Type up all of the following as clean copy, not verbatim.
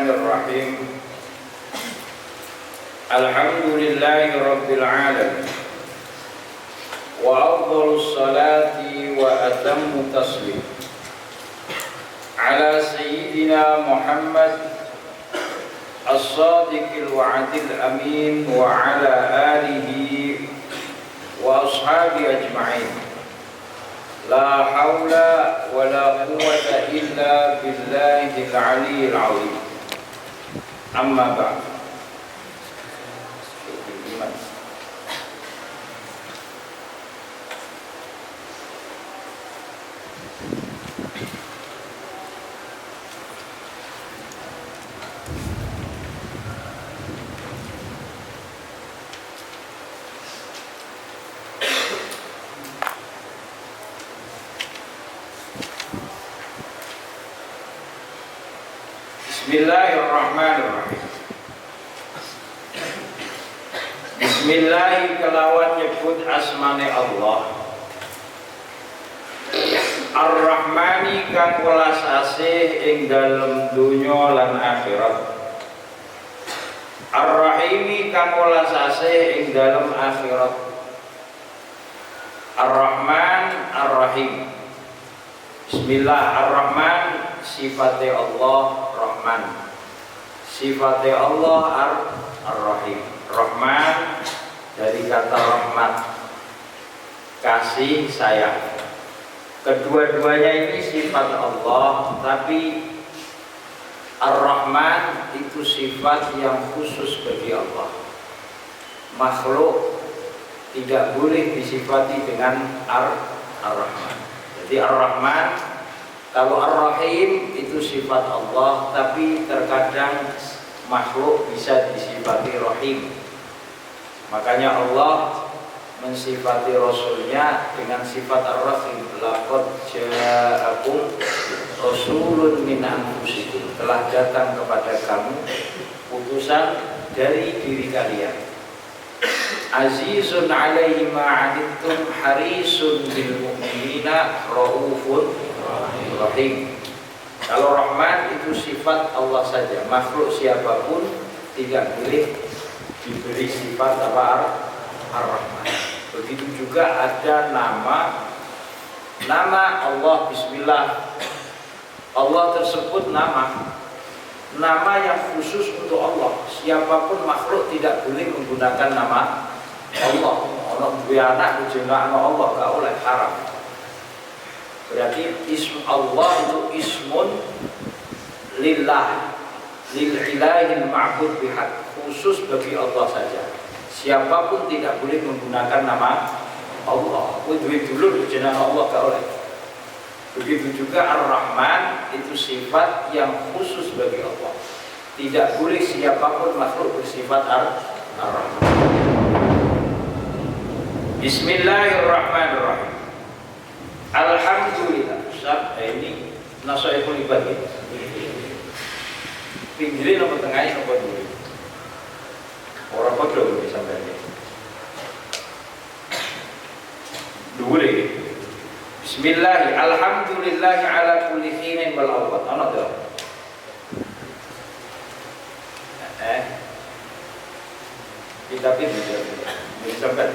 Bismillahirrahmanirrahim. Alhamdulillahi rabbil alamin. Wa afdhalus salati wa atammu taslim ala sayyidina Muhammad as-sadiqil wa'adil amin wa ala alihi wa ashabi ajma'in. La hawla wa la quwwata illa billahil aliyyil azim. Amma ba'd. Bismillahirrahmanirrahim. Bismillahi kelawan nyebut asmane Allah. Ar-Rahmani kang welas asih ing dalem dunya lan akhirat. Ar-Rahimi kang welas asih ing dalem akhirat. Ar-Rahman Ar-Rahim. Bismillah. Ar-Rahman sifate Allah Rahman, sifate Allah Ar-Rahim. Rahman dari kata rahmat, kasih sayang. Kedua-duanya ini sifat Allah, tapi Ar-Rahman itu sifat yang khusus bagi Allah. Makhluk tidak boleh disifati dengan Ar-Rahman. Jadi Ar-Rahman, kalau Ar-Rahim itu sifat Allah, tapi terkadang makhluk bisa disifati Rahim. Makanya Allah mensifati Rasulnya dengan sifat Ar-Rahim. Laqad ja'akum rasulun min anfusikum. Telah datang kepada kamu utusan dari diri kalian. Azizun alaihi ma'anittum harisun bil mu'minina raufun Rahim. Kalau Rahman itu sifat Allah saja, makhluk siapapun tidak boleh diberi sifat Ar-Rahman. Begitu juga ada nama Allah. Bismillah. Allah tersebut nama yang khusus untuk Allah. Siapapun makhluk tidak boleh menggunakan nama Allah. Ono duwe anak jenenge Allah gak oleh, haram. Berarti ism Allah itu ismun lillah, lil ilahil ma'bud bihaq, khusus bagi Allah saja. Siapapun tidak boleh menggunakan nama Allah. Kuwi duwe dulur jenenge Allah gak oleh. Begitu juga Ar-Rahman itu sifat yang khusus bagi Allah. Tidak boleh siapapun makhluk bersifat Ar-Rahman. Bismillahirrahmanirrahim. Alhamdulillah. Ini nasoihul ibadah. Pinggirin apa tengahnya apa dulu? Orang bodoh bisa sampai dulu deh. Bismillah. Alhamdulillah ala kulli hinin wal awqat. Ana to. Kita bisa sampai.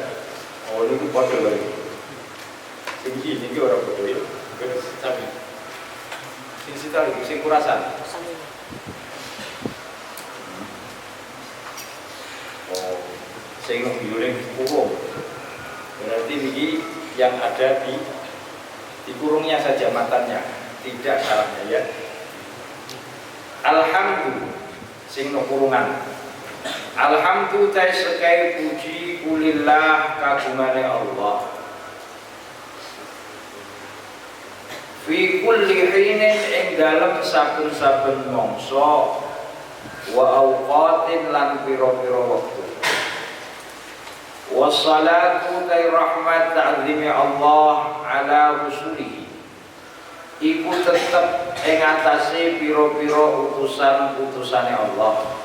Oh, itu bodoh lagi. Ini orang bodoh ya. Tapi sing sita lagi sing kurasan. Oh, sing biuring kurung. Berarti ini yang ada di kurungnya saja matanya, tidak salahnya ya. Alhamdulillah sing no kurungan. Alhamdulillah sekai puji kulillah kagungane Allah. Fi kulli hinin ing dalem saben-saben mangsa wa awqatin lan pira-pira wektu. Wassalatu ta rahmat ta'zimi Allah ala rusulihi. Iku tetep ing atase pira-pira utusan-utusane Allah.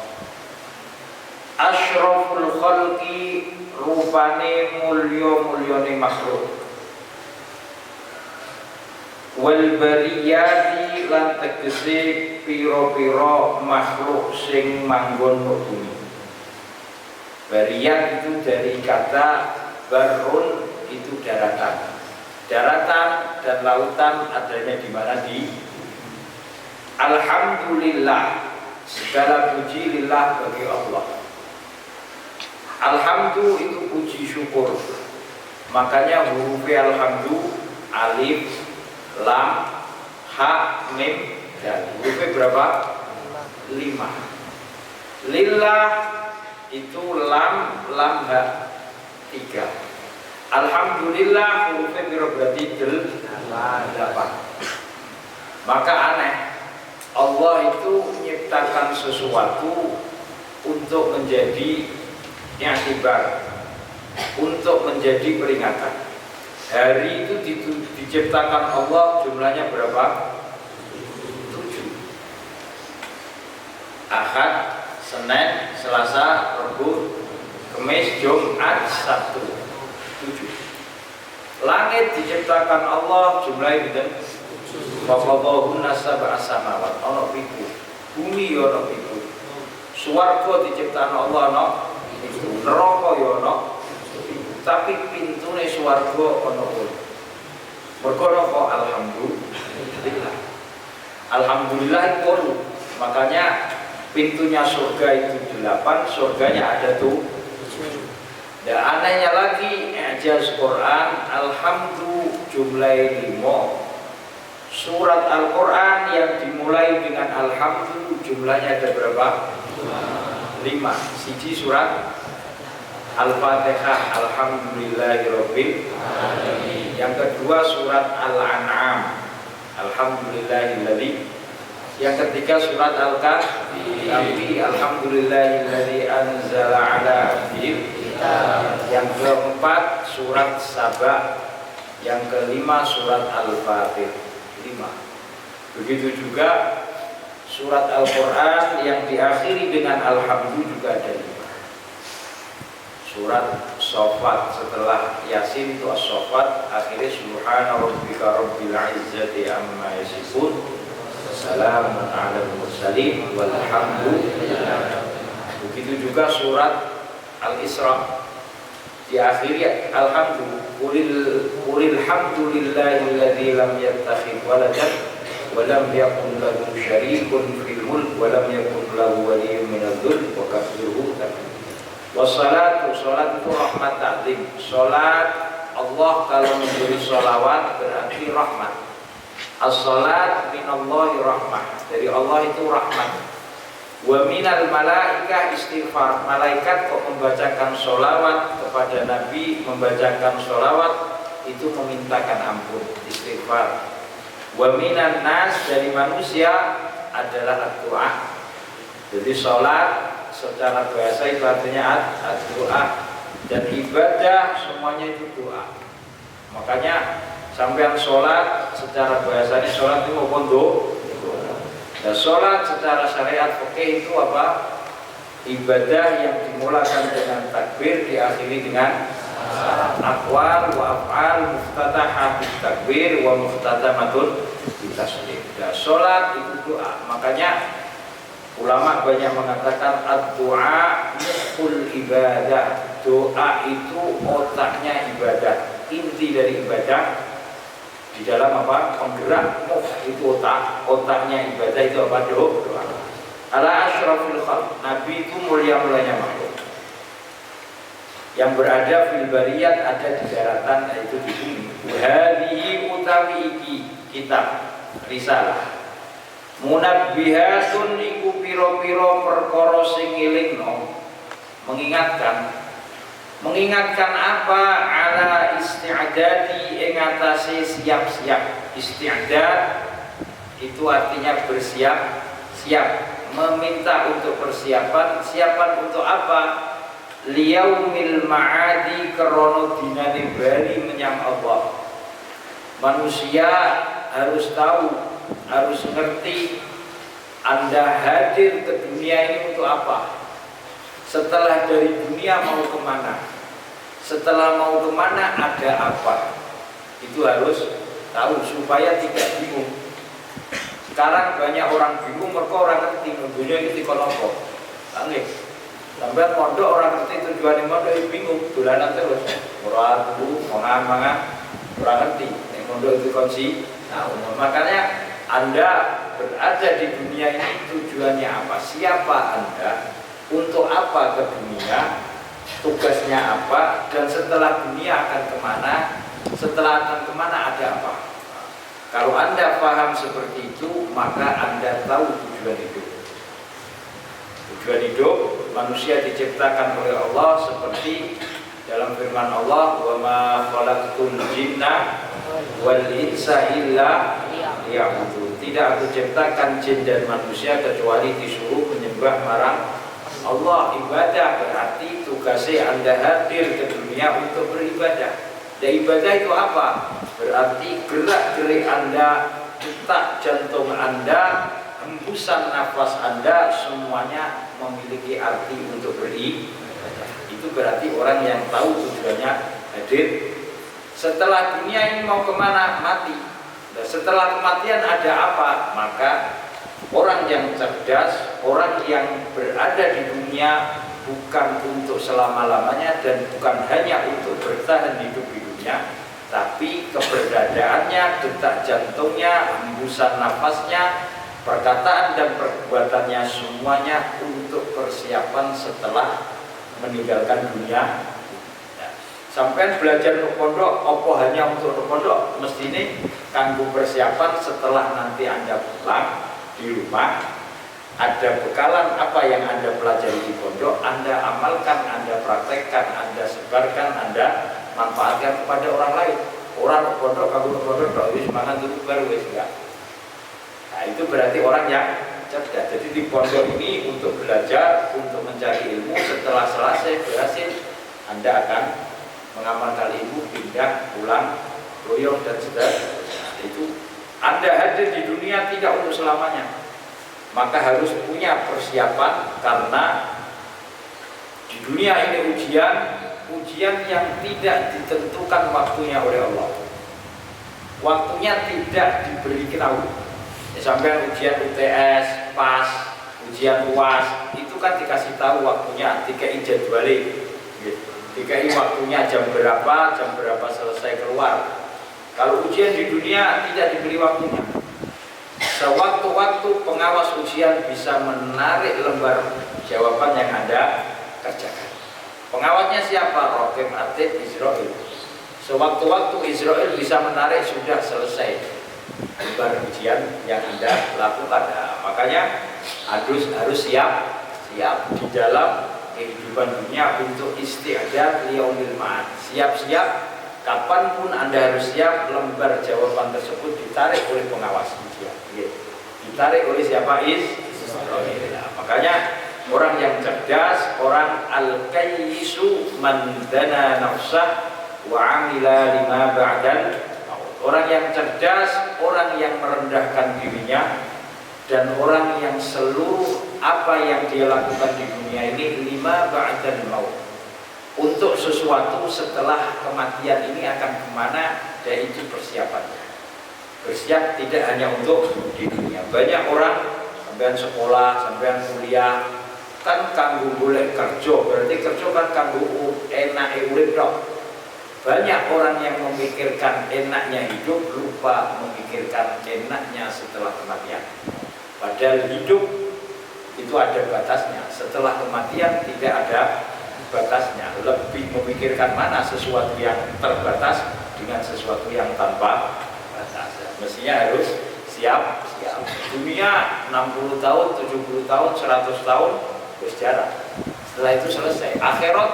Asyraful khalqi rupane mulya-mulyane makhluk. Wal bariyati lan tegese pira-pira makhluk sing manggon bumi. Bariyat itu dari kata barun, itu daratan. Daratan dan lautan adanya di mana? Di alhamdulillah, segala puji lillah bagi Allah. Alhamdu itu puji syukur. Makanya huruf alhamdu alif, lam, ha, mim, dan hurufnya berapa? 5. Lillah itu lam, ha, 3. Alhamdulillah hurufnya berarti 8. Maka aneh, Allah itu menciptakan sesuatu untuk menjadi i'tibar, untuk menjadi peringatan. Hari itu diciptakan Allah jumlahnya berapa? 7. Ahad, Senin, Selasa, Rabu, Kamis, Jumat, Sabtu. 7. Langit diciptakan Allah jumlahnya gitu. Waqadahunna sab'a samawat, ana pitu. Bumi ya ana pitu. Swarga diciptakan Allah ana pitu. Neraka ya ana. Tapi pintune swarga ana pun. Mergo apa? Alhamdulillah. Alhamdulillah itu. Makanya pintunya surga itu 8, surganya ada tuh. Dan anehnya lagi, ijaz Quran, alhamdulillah jumlahnya 5. Surat Al-Quran yang dimulai dengan alhamdulillah jumlahnya ada berapa? 5. Siji surat Al-Fatihah, alhamdulillahirabbil alamin. Yang kedua surat Al-An'am, alhamdulillahilladzi. Yang ketiga surat Al-Kahfi, alhamdulillahilladzi anzala ala abdihi. Yang keempat surat Saba. Yang kelima surat Al-Fatihah. 5. Begitu juga surat Al-Quran yang diakhiri dengan alhamdulillah juga ada 5. Surat Shofat setelah Yasin itu As-Shofat, akhirnya subhana rabbika rabbil izzati amma yasifun, salamun alal mursalin walhamdulillah. Begitu juga surat Al-Isra diakhiri alhamdulillah, qulil hamdulillahilladzi lam yattakhidh waladan wa lam yakun lahu syarikun fil mulk wa lam yakun lahu waliyyun minadh dhul wa kabbirhu takbira. Wassalatu, salat itu rahmat ta'zim. Salat Allah kalau memberi salawat berarti rahmat. As-salat minallahi rahmah, dari Allah itu rahmat. Wa minal malaikah istighfar, malaikat kok membacakan sholawat kepada Nabi, membacakan sholawat itu memintakan ampun, istighfar. Wa minan nas, dari manusia adalah doa. Jadi sholat secara bahasa itu artinya doa, dan ibadah semuanya itu doa. Makanya sampean sholat secara bahasanya sholat itu maupun doa. Dan sholat secara syariat fikih itu apa? Ibadah yang dimulakan dengan takbir, diakhiri dengan aqwal wa af'al muftatahah bil takbir wa muftatamatun bil taslim. Dan sholat itu doa. Makanya ulama banyak mengatakan ad-du'a mukhul ibadah. Doa itu otaknya ibadah, inti dari ibadah. Di dalam apa? Penggerak mukh itu otaknya ibadah itu apa? Doa. Ala asyrafil khalq, Nabi itu mulia-mulianya makhluk. Yang berada fil bariyat, ada di daratan, yaitu di bumi. Hadhihi utawi iki kitab risalah. Munabbihatun iku pira-pira perkara sing ngelingno, mengingatkan apa? Ala isti'adati, ing atase siap-siap. Isti'adad itu artinya bersiap-siap, meminta untuk persiapan. Siapan untuk apa? Liyaumil ma'adi, kerono dinane bali menyang Allah. Manusia harus tahu, harus ngerti Anda hadir ke dunia ini untuk apa. Setelah dari dunia mau kemana? Setelah mau kemana ada apa? Itu harus tahu supaya tidak bingung. Sekarang banyak orang bingung mereka orang ngerti dunia itu konopo. Angin. Sampai mondok orang ngerti tujuan mondok bingung, dolanan terus. Murah dulu, mangan orang ngerti. Yang mondok itu kunci. Nah, makanya Anda berada di dunia ini tujuannya apa? Siapa Anda? Untuk apa ke dunia? Tugasnya apa? Dan setelah dunia akan kemana? Setelah akan kemana ada apa? Kalau Anda paham seperti itu, maka Anda tahu tujuan hidup. Tujuan hidup manusia diciptakan oleh Allah seperti dalam firman Allah, "Wa ma khalaqtul jinna wal insa illa liya'budun." Tidak aku ciptakan jin dan manusia kecuali disuruh menyembah marang Allah. Ibadah berarti tugasnya Anda hadir ke dunia untuk beribadah. Dan ibadah itu apa? Berarti gerak-gerik Anda, detak jantung Anda, hembusan nafas Anda, semuanya memiliki arti untuk beribadah. Itu berarti orang yang tahu tujuannya hadir. Setelah dunia ini mau kemana? Mati. Dan setelah kematian ada apa? Maka orang yang cerdas, orang yang berada di dunia bukan untuk selama-lamanya dan bukan hanya untuk bertahan hidup di dunia, tapi keberadaannya, detak jantungnya, hembusan nafasnya, perkataan dan perbuatannya semuanya untuk persiapan setelah meninggalkan dunia. Sampai belajar untuk pondok, apa hanya untuk pondok? Mesti ini kanggo persiapan setelah nanti Anda pulang di rumah, ada bekalan apa yang Anda pelajari di pondok, Anda amalkan, Anda praktekkan, Anda sebarkan, Anda manfaatkan kepada orang lain. Orang pondok, kanggo pondok, kalau semangat dulu baru wis enggak. Nah, itu berarti orang yang cerdas. Jadi di pondok ini untuk belajar, untuk mencari ilmu, setelah selesai berhasil, Anda akan mengamalkan ilmu, pindah, pulang, royong dan seterusnya. Itu Anda hadir di dunia tidak untuk selamanya, maka harus punya persiapan karena di dunia ini ujian yang tidak ditentukan waktunya oleh Allah. Waktunya tidak diberi tahu. Sampai ujian UTS, PAS, ujian UAS itu kan dikasih tahu waktunya, DKI jadwalnya. DKI waktunya jam berapa selesai keluar. Kalau ujian di dunia tidak diberi waktunya. Sewaktu-waktu pengawas ujian bisa menarik lembar jawaban yang Anda kerjakan. Pengawasnya siapa? Raqib Atid Israel. Sewaktu-waktu Israel bisa menarik sudah selesai lembar ujian yang Anda lakukan. Nah, makanya harus siap di dalam kehidupan dunia untuk isti'dad liyaumil ma'ad. Siap-siap kapanpun Anda harus siap, lembar jawaban tersebut ditarik oleh pengawas ujian. Ditarik oleh siapa? Israel. Makanya orang yang cerdas, orang al-kayyisu man dana nafsah wa amila lima ba'dal. Orang yang cerdas, orang yang merendahkan dirinya, dan orang yang seluruh apa yang dia lakukan di dunia ini lima ba'dal maut, untuk sesuatu setelah kematian ini akan kemana, dan itu persiapannya. Bersiap tidak hanya untuk di dunia. Banyak orang sampean sekolah, sampean kuliah kan kanggo golek kerja, berarti kerja kan kanggo enake urip tok. Banyak orang yang memikirkan enaknya hidup, lupa memikirkan enaknya setelah kematian. Padahal hidup itu ada batasnya, setelah kematian tidak ada batasnya. Lebih memikirkan mana sesuatu yang terbatas dengan sesuatu yang tanpa batas. Mestinya harus siap. Dunia 60 tahun, 70 tahun, 100 tahun bersejarah. Setelah itu selesai. Akhirat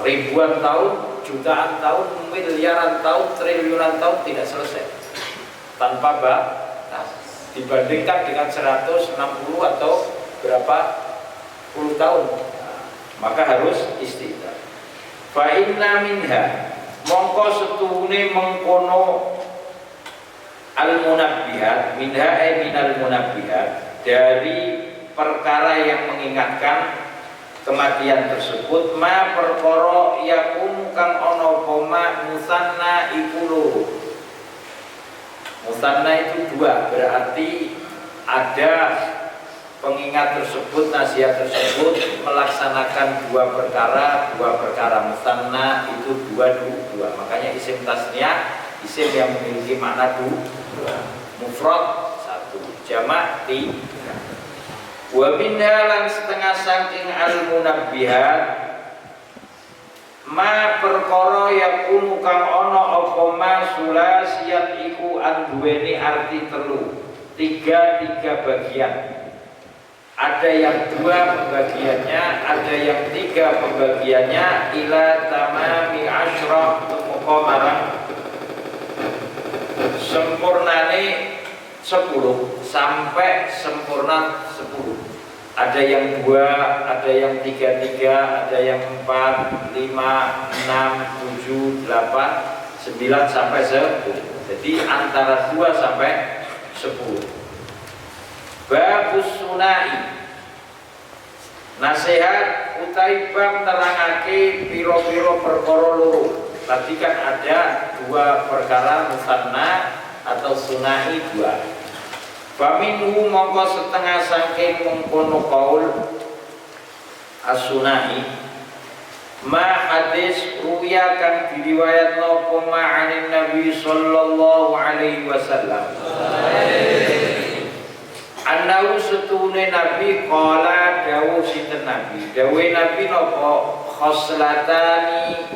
ribuan tahun, jutaan tahun, miliaran tahun, triliunan tahun tidak selesai tanpa batas. Dibandingkan dengan 160 atau berapa puluh tahun, maka harus istiqdah. Fa inna minha, mongko setuhune mengkono al-munabbihat, minha minal munabbihat, dari perkara yang mengingatkan kematian tersebut, ma perkara yakun kang ana poma musanna iku loro. Musanna itu dua, berarti ada pengingat tersebut, nasihat tersebut melaksanakan dua perkara. Musanna itu dua. Makanya isim tasniah, isim yang memiliki makna dua. Mufrad satu, jamak tiga. Wa minha lan setengah saking al-munabbihat ma perkara yakunu kang ana apa ma sulasiyat iku anduweni arti telu, tiga bagian. Ada yang dua pembagiannya, ada yang tiga pembagiannya. Ila tamami asyrah tumuqa marang sempurnane 10, sampai sempurna 10. Ada yang 2, ada yang 3, ada yang 4, 5, 6, 7, 8, 9 sampai 10. Jadi antara 2 sampai 10. Babus sunai, nasihat utai bab nerangake piro-piro perkara loro. Tadi kan ada dua perkara, musanna atau sunai 2. Faminhu mongko setengah saking mengkono kaul as-sunai ma hadis ruya kang diriwayatno apa ma'anin Nabi sallallahu alaihi wasallam. Annahu setune Nabi qala dawuh sinten Nabi, dawuh Nabi napa khoslatani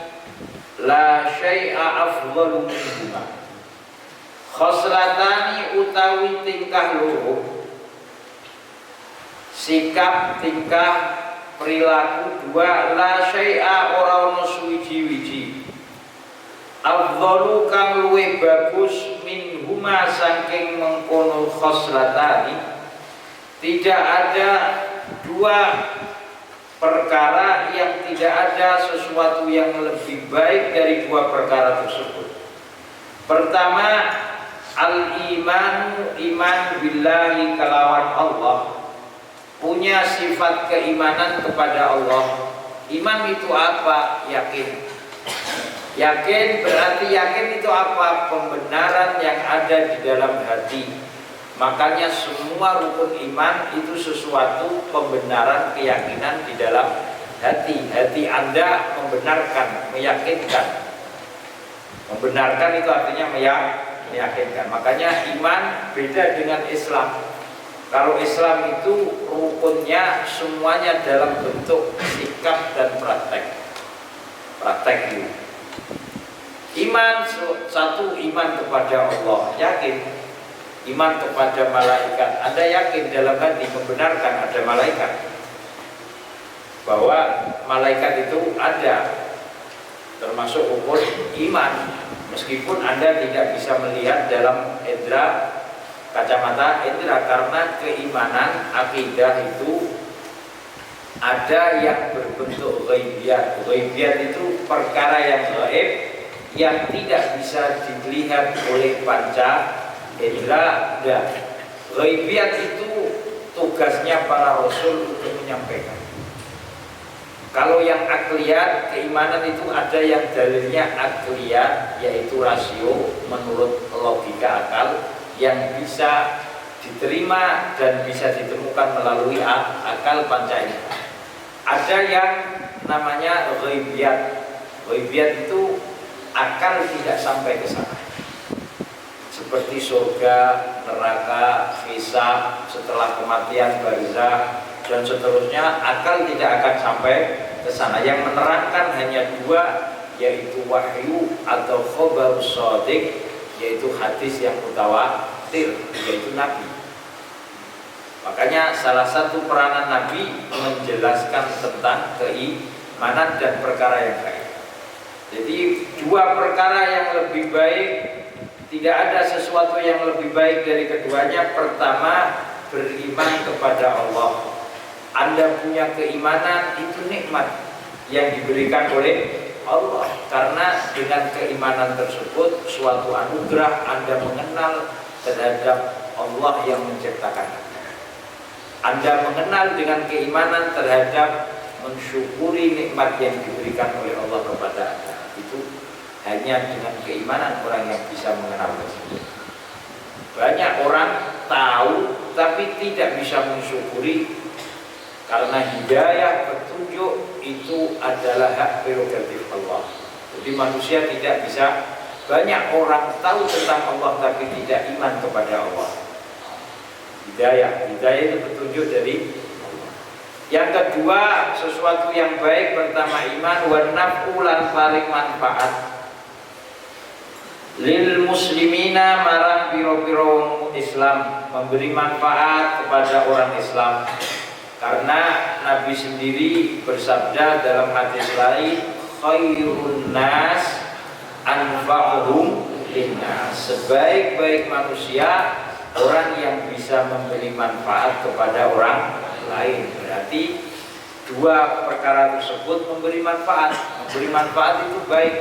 la syai'a afdalu minhuma. Khoslatani utawi tingkah loro, sikap tingkah perilaku dua, la syai'a ora ono suwiji-wiji, afdalu kang luwih bagus minhuma saking mengkono khoslatani. Tidak ada dua perkara yang tidak ada sesuatu yang lebih baik dari dua perkara tersebut. Pertama, al-imanu, iman billahi kalawan Allah, punya sifat keimanan kepada Allah. Iman itu apa? Yakin. Yakin berarti yakin itu apa? Pembenaran yang ada di dalam hati. Makanya semua rukun iman itu sesuatu pembenaran keyakinan di dalam hati. Hati Anda membenarkan, meyakinkan. Membenarkan itu artinya meyakinkan. Makanya iman beda dengan Islam. Kalau Islam itu rukunnya semuanya dalam bentuk sikap dan praktek. Praktek itu. Iman satu, iman kepada Allah, yakin. Iman kepada malaikat, Anda yakin dalam hati membenarkan ada malaikat, bahwa malaikat itu ada, termasuk ukur iman. Meskipun Anda tidak bisa melihat dalam indera, kacamata indera, karena keimanan akidah itu ada yang berbentuk ghaibiyat. Ghaibiyat itu perkara yang gaib yang tidak bisa dilihat oleh panca indra. Ghaibiyat itu tugasnya para rasul untuk menyampaikan. Kalau yang akliyat, keimanan itu ada yang dalilnya akliyat, yaitu rasio menurut logika akal yang bisa diterima dan bisa ditemukan melalui akal panca indera. Ada yang namanya ghaibiyat. Ghaibiyat itu akal tidak sampai ke sana. Seperti surga, neraka, hisab, setelah kematian, barzakh, dan seterusnya, akal tidak akan sampai ke sana. Yang menerangkan hanya dua, yaitu wahyu atau khobar shadiq, yaitu hadis yang mutawatir, yaitu Nabi. Makanya salah satu peranan Nabi menjelaskan tentang keimanan dan perkara yang lain. Jadi dua perkara yang lebih baik, tidak ada sesuatu yang lebih baik dari keduanya. Pertama, beriman kepada Allah. Anda punya keimanan, itu nikmat yang diberikan oleh Allah. Karena dengan keimanan tersebut, suatu anugerah Anda mengenal terhadap Allah yang menciptakan Anda. Anda mengenal dengan keimanan terhadap mensyukuri nikmat yang diberikan oleh Allah kepada Anda. Itu hanya dengan keimanan orang yang bisa mengenal tersebut. Banyak orang tahu tapi tidak bisa mensyukuri, karena hidayah petunjuk itu adalah hak prerogatif Allah. Jadi manusia tidak bisa, banyak orang tahu tentang Allah tapi tidak iman kepada Allah. Hidayah itu petunjuk dari Allah. Yang kedua, sesuatu yang baik, pertama iman, wa naf'u lan paling manfaat lil muslimina marang piro-piro Islam, memberi manfaat kepada orang Islam. Karena Nabi sendiri bersabda dalam hadis lain, khairun nas anfa'uhum linnas, sebaik-baik manusia orang yang bisa memberi manfaat kepada orang lain. Berarti dua perkara tersebut memberi manfaat. Memberi manfaat itu baik,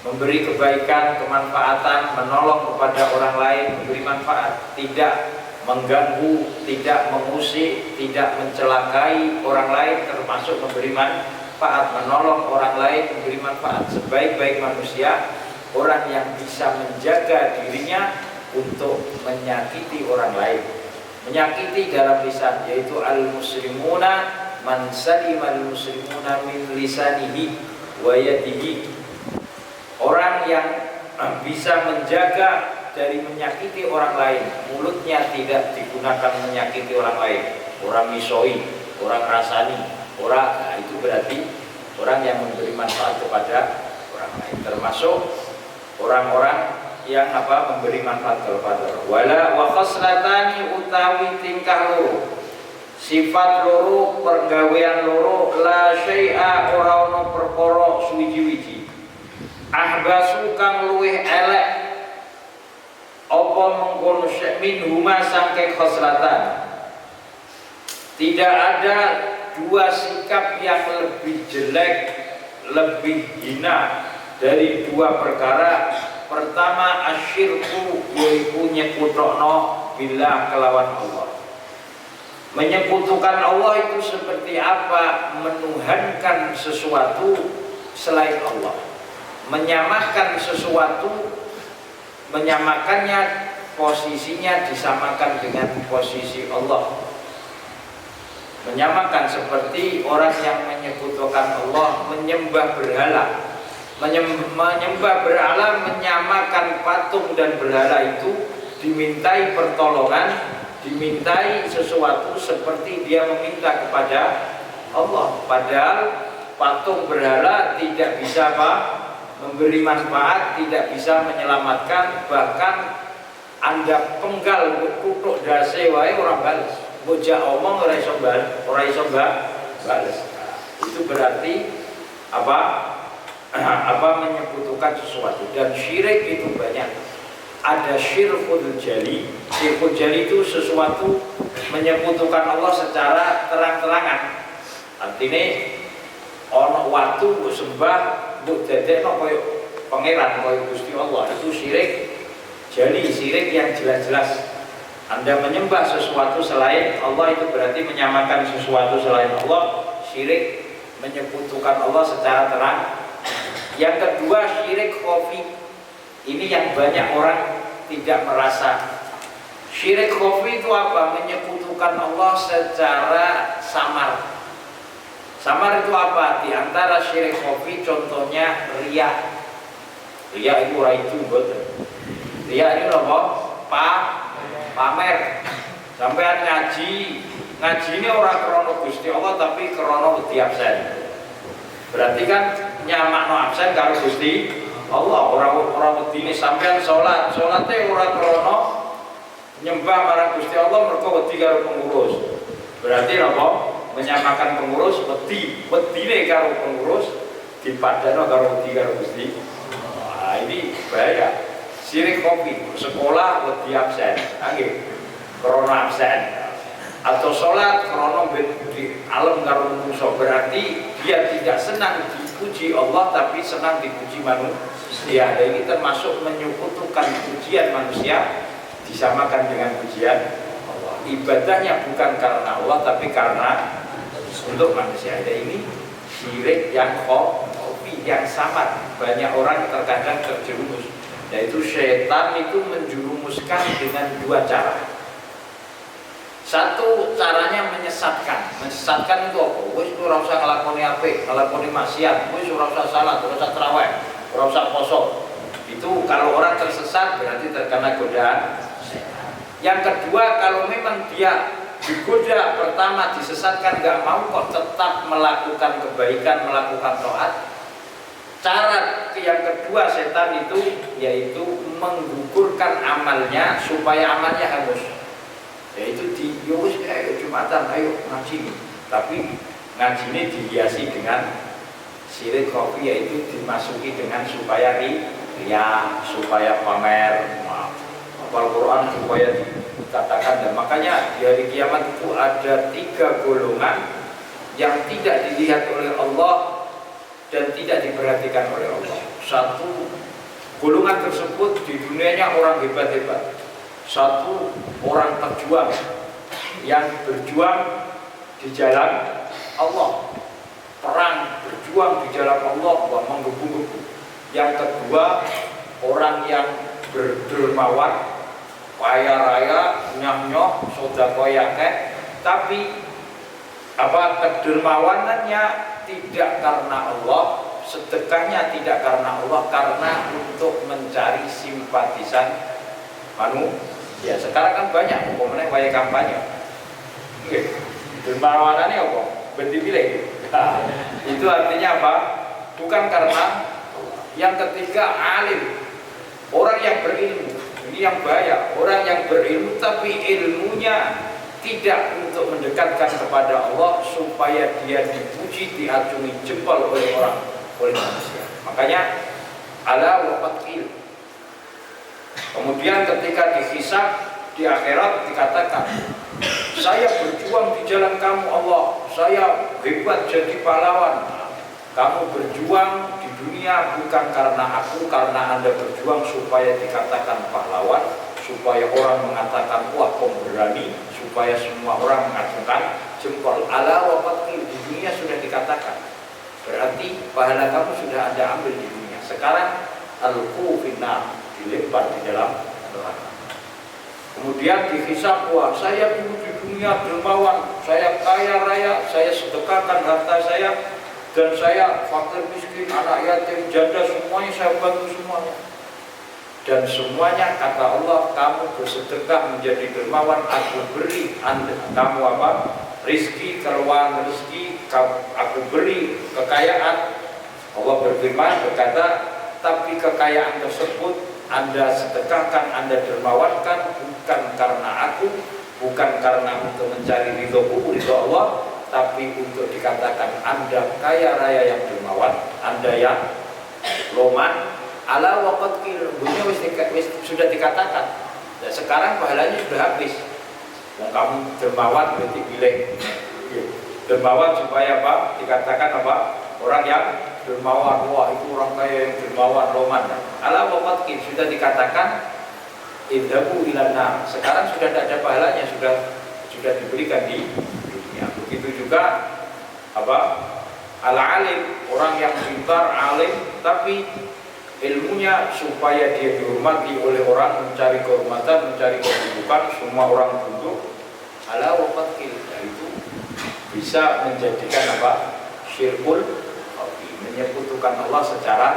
memberi kebaikan, kemanfaatan, menolong kepada orang lain, memberi manfaat, tidak mengganggu, tidak mengusik, tidak mencelakai orang lain, termasuk memberi manfaat, menolong orang lain, memberi manfaat. Sebaik-baik manusia orang yang bisa menjaga dirinya untuk menyakiti orang lain. Menyakiti dalam lisan, yaitu al-muslimuna man salimal muslimuna min lisanihi wa yadihi. Orang yang bisa menjaga dari menyakiti orang lain, mulutnya tidak digunakan menyakiti orang lain, orang misoi, orang rasani, orang, nah itu berarti orang yang memberi manfaat kepada orang lain, termasuk orang-orang yang memberi manfaat kepada orang. Wala wa khaslatani utawi tingkah loro, sifat loro, pergawean loro, la syai'a ora ono perkara suwiji-wiji ahbasu kang luwih elek apa mengkono min huma sangke khoslatan. Tidak ada dua sikap yang lebih jelek, lebih hina dari dua perkara. Pertama asyirku, yaitu nyekutokno billah kelawan Allah. Menyekutukan Allah itu seperti apa? Menuhankan sesuatu selain Allah, menyamakan sesuatu, menyamakannya, posisinya disamakan dengan posisi Allah. Menyamakan seperti orang yang menyekutukan Allah, menyembah berhala. Menyembah berhala, menyamakan patung dan berhala itu dimintai pertolongan, dimintai sesuatu seperti dia meminta kepada Allah. Padahal patung berhala tidak bisa memberi manfaat, tidak bisa menyelamatkan, bahkan Anda penggal kutuk dase wae orang balas, bojak omong ora iso balas. Itu berarti menyekutukan sesuatu. Dan syirik itu banyak. Ada syirkul jali. Syirkul jali itu sesuatu menyekutukan Allah secara terang-terangan. Artinya ono watu sembah mbok dadekno koyo pangeran, koyo Gusti Allah. Itu syirik jali, syirik yang jelas-jelas. Anda menyembah sesuatu selain Allah, itu berarti menyamakan sesuatu selain Allah. Syirik menyekutukan Allah secara terang. Yang kedua syirik khafi. Ini yang banyak orang tidak merasa. Syirik khafi itu apa? Menyekutukan Allah secara samar. Samar itu apa? Di antara syirik khafi contohnya riya. Riya itu ora itu mboten. Riya ini apa? Pamer. Sampean ngaji ini ora krana Gusti Allah tapi krana wedi absen. Berarti kan nyamakno absen karo Gusti Allah, ora wedine sampean salatnya ora krana nyembah marang Gusti Allah mergo wedi karo pengurus. Berarti apa? Menyamakan pengurus, wedine karo pengurus dipadano karo wedi karo Gusti. Nah, ini bahaya. Syirik kopi, sekolah wedi absen, nggih. Krana absen. Atau sholat krana di alam karo manusa, berarti dia tidak senang dipuji Allah tapi senang dipuji manusia. Dan ini termasuk menyekutukan pujian manusia disamakan dengan pujian Allah. Ibadahnya bukan karena Allah tapi karena untuk manusia. Dan ini syirik yang kopi, yang samar. Banyak orang terkadang terjerumus. Yaitu setan itu menjurumuskan dengan dua cara. Satu caranya menyesatkan. Menyesatkan itu apa? Wis ora usah nglakoni apik, nglakoni maksiat, wis ora usah salat, ora usah tarawih, ora usah poso. Itu kalau orang tersesat berarti terkena godaan setan. Yang kedua, kalau memang dia digoda pertama disesatkan nggak mau kok tetap melakukan kebaikan, melakukan taat. Cara yang kedua setan itu yaitu menggugurkan amalnya supaya amalnya hangus. Yaitu di yowis ayo Jumatan, ayo ngaji. Tapi ngaji ini dihiasi dengan sirik kopi, yaitu dimasuki dengan supaya riya, supaya pamer, Al-Quran supaya dikatakan. Dan makanya di hari kiamat itu ada 3 golongan yang tidak dilihat oleh Allah dan tidak diperhatikan oleh Allah. Satu, golongan tersebut di dunianya orang hebat-hebat. Satu, orang pejuang yang berjuang di jalan Allah, perang berjuang di jalan Allah, menggebu-gebu. Yang kedua, orang yang berdermawan, kaya raya, nyah-nyoh, sodako yakeh, tapi kedermawanannya tidak karena Allah, sedekahnya tidak karena Allah, karena untuk mencari simpatisan manusia. Sekarang kan banyak umpamanya waya kampanye. Dermawanannya apa? Berdipilih. Nah, itu artinya apa? Bukan karena. Yang ketiga, alim, orang yang berilmu. Ini yang bahaya, orang yang berilmu tapi ilmunya tidak untuk mendekatkan kepada Allah supaya dia dipuji, diacungi jempol oleh manusia. Makanya ala wa fatkil. Kemudian ketika dihisab di akhirat dikatakan, saya berjuang di jalan kamu Allah, saya hebat jadi pahlawan. Kamu berjuang di dunia bukan karena aku, karena Anda berjuang supaya dikatakan pahlawan, supaya orang mengatakan wah pemberani, supaya semua orang mengacungkan jempol. Ala wa fatkil, di dunia sudah dikatakan, berarti pahala kamu sudah Anda ambil di dunia. Sekarang alqu finnar, dilempar di dalam neraka. Kemudian dihisab, wah saya dulu di dunia dermawan, saya kaya raya, saya sedekahkan harta saya, dan saya fakir miskin, anak yatim, janda, semuanya saya bantu semuanya. Dan semuanya kata Allah, kamu bersedekah menjadi dermawan, aku beri kamu apa? Rizki, keluar rizki, aku beri kekayaan. Allah berfirman berkata, tapi kekayaan tersebut Anda sedekahkan, Anda dermawankan bukan karena aku, bukan karena untuk mencari ridhoku, ridho Allah, tapi untuk dikatakan Anda kaya raya yang dermawan, Anda yang loman. Ala wa fatkil, dunia sudah dikatakan. Dan sekarang pahalanya sudah habis. Kamu dermawan berarti pilih. Dermawan supaya apa? Dikatakan apa? Orang yang dermawan, wah itu orang kaya yang dermawan, loman. Ala wa fatkil, sudah dikatakan idhabu ilan nar. Sekarang sudah tidak ada pahalanya, sudah diberikan di dunia. Begitu juga apa? Al-alim, orang yang pintar, alim, tapi ilmunya supaya dia dihormati oleh orang, mencari kehormatan, mencari kedudukan, semua orang tunduk. Ala wa fatkil, itu bisa menjadikan apa? Syirkul khafi, menyekutukan Allah secara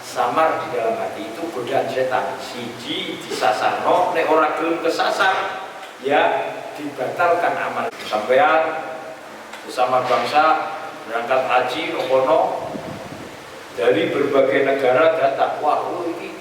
samar di dalam hati. Itu godaan setan. Siji disasarno, nek ora gelem kesasar ya dibatalkan amal. Sampean sesama bangsa berangkat haji nokono, dari berbagai negara datang, wah ini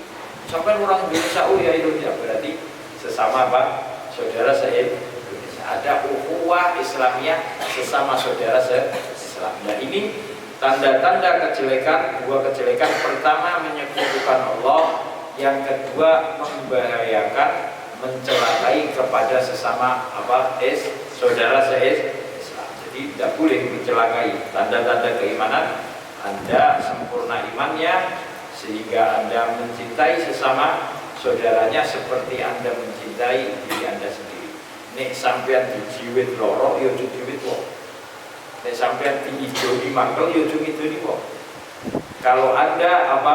sampai orang Indonesia, ya Indonesia, berarti sesama apa? Saudara se-Indonesia. Ada ukhuwah Islamiyah, sesama saudara se-Islam. Nah ini tanda-tanda kejelekan, dua kejelekan. Pertama menyekutukan Allah, yang kedua membahayakan, mencelakai kepada sesama apa? Saudara se-Islam. Jadi tidak boleh mencelakai. Tanda-tanda keimanan, Anda sempurna imannya sehingga Anda mencintai sesama saudaranya seperti Anda mencintai diri Anda sendiri. Nek sampean dijiwit loro ya dijiwit wong. Nek sampean diidoni mangkel ya diidoni wong. Kalau Anda apa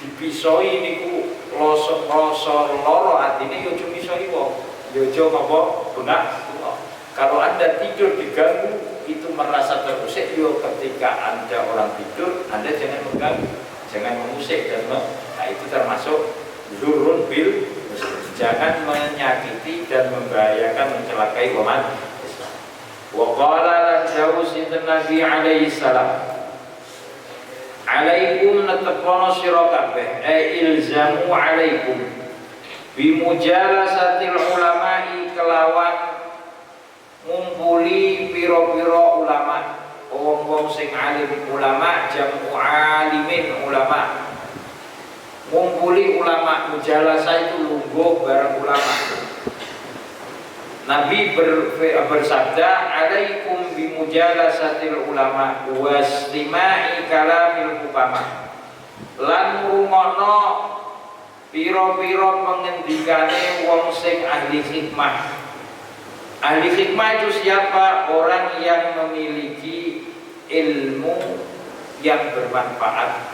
dipisoi niku rasa lara atine yo aja misoi wong, yo aja ngapa bengak. Kalau Anda tidur diganggu itu merasa terusik, yo ketika Anda orang tidur, Anda jangan mengganggu, jangan mengusik dan nah itu termasuk dzurrun bil muslim. Jangan menyakiti dan membahayakan, mencelakai umat Islam. Wa qala lan jauh sinten Nabi alaihi salam, alaikum natepono sira kabeh ilzamu alaikum bimujalasatil ulama'i kelawan ngumpuli piro-piro ulama, wong-wong sing alim ulama, jamu alimin ulama, ngumpuli ulama. Mujalasa itu lungguh bareng ulama. Nabi bersabda, alaikum bimujalasatil ulama wastimai kalamil hukama, lan ngrungokno piro-piro pengendikane wong sing ahli hikmah. Ahli hikmah itu siapa? Orang yang memiliki ilmu yang bermanfaat,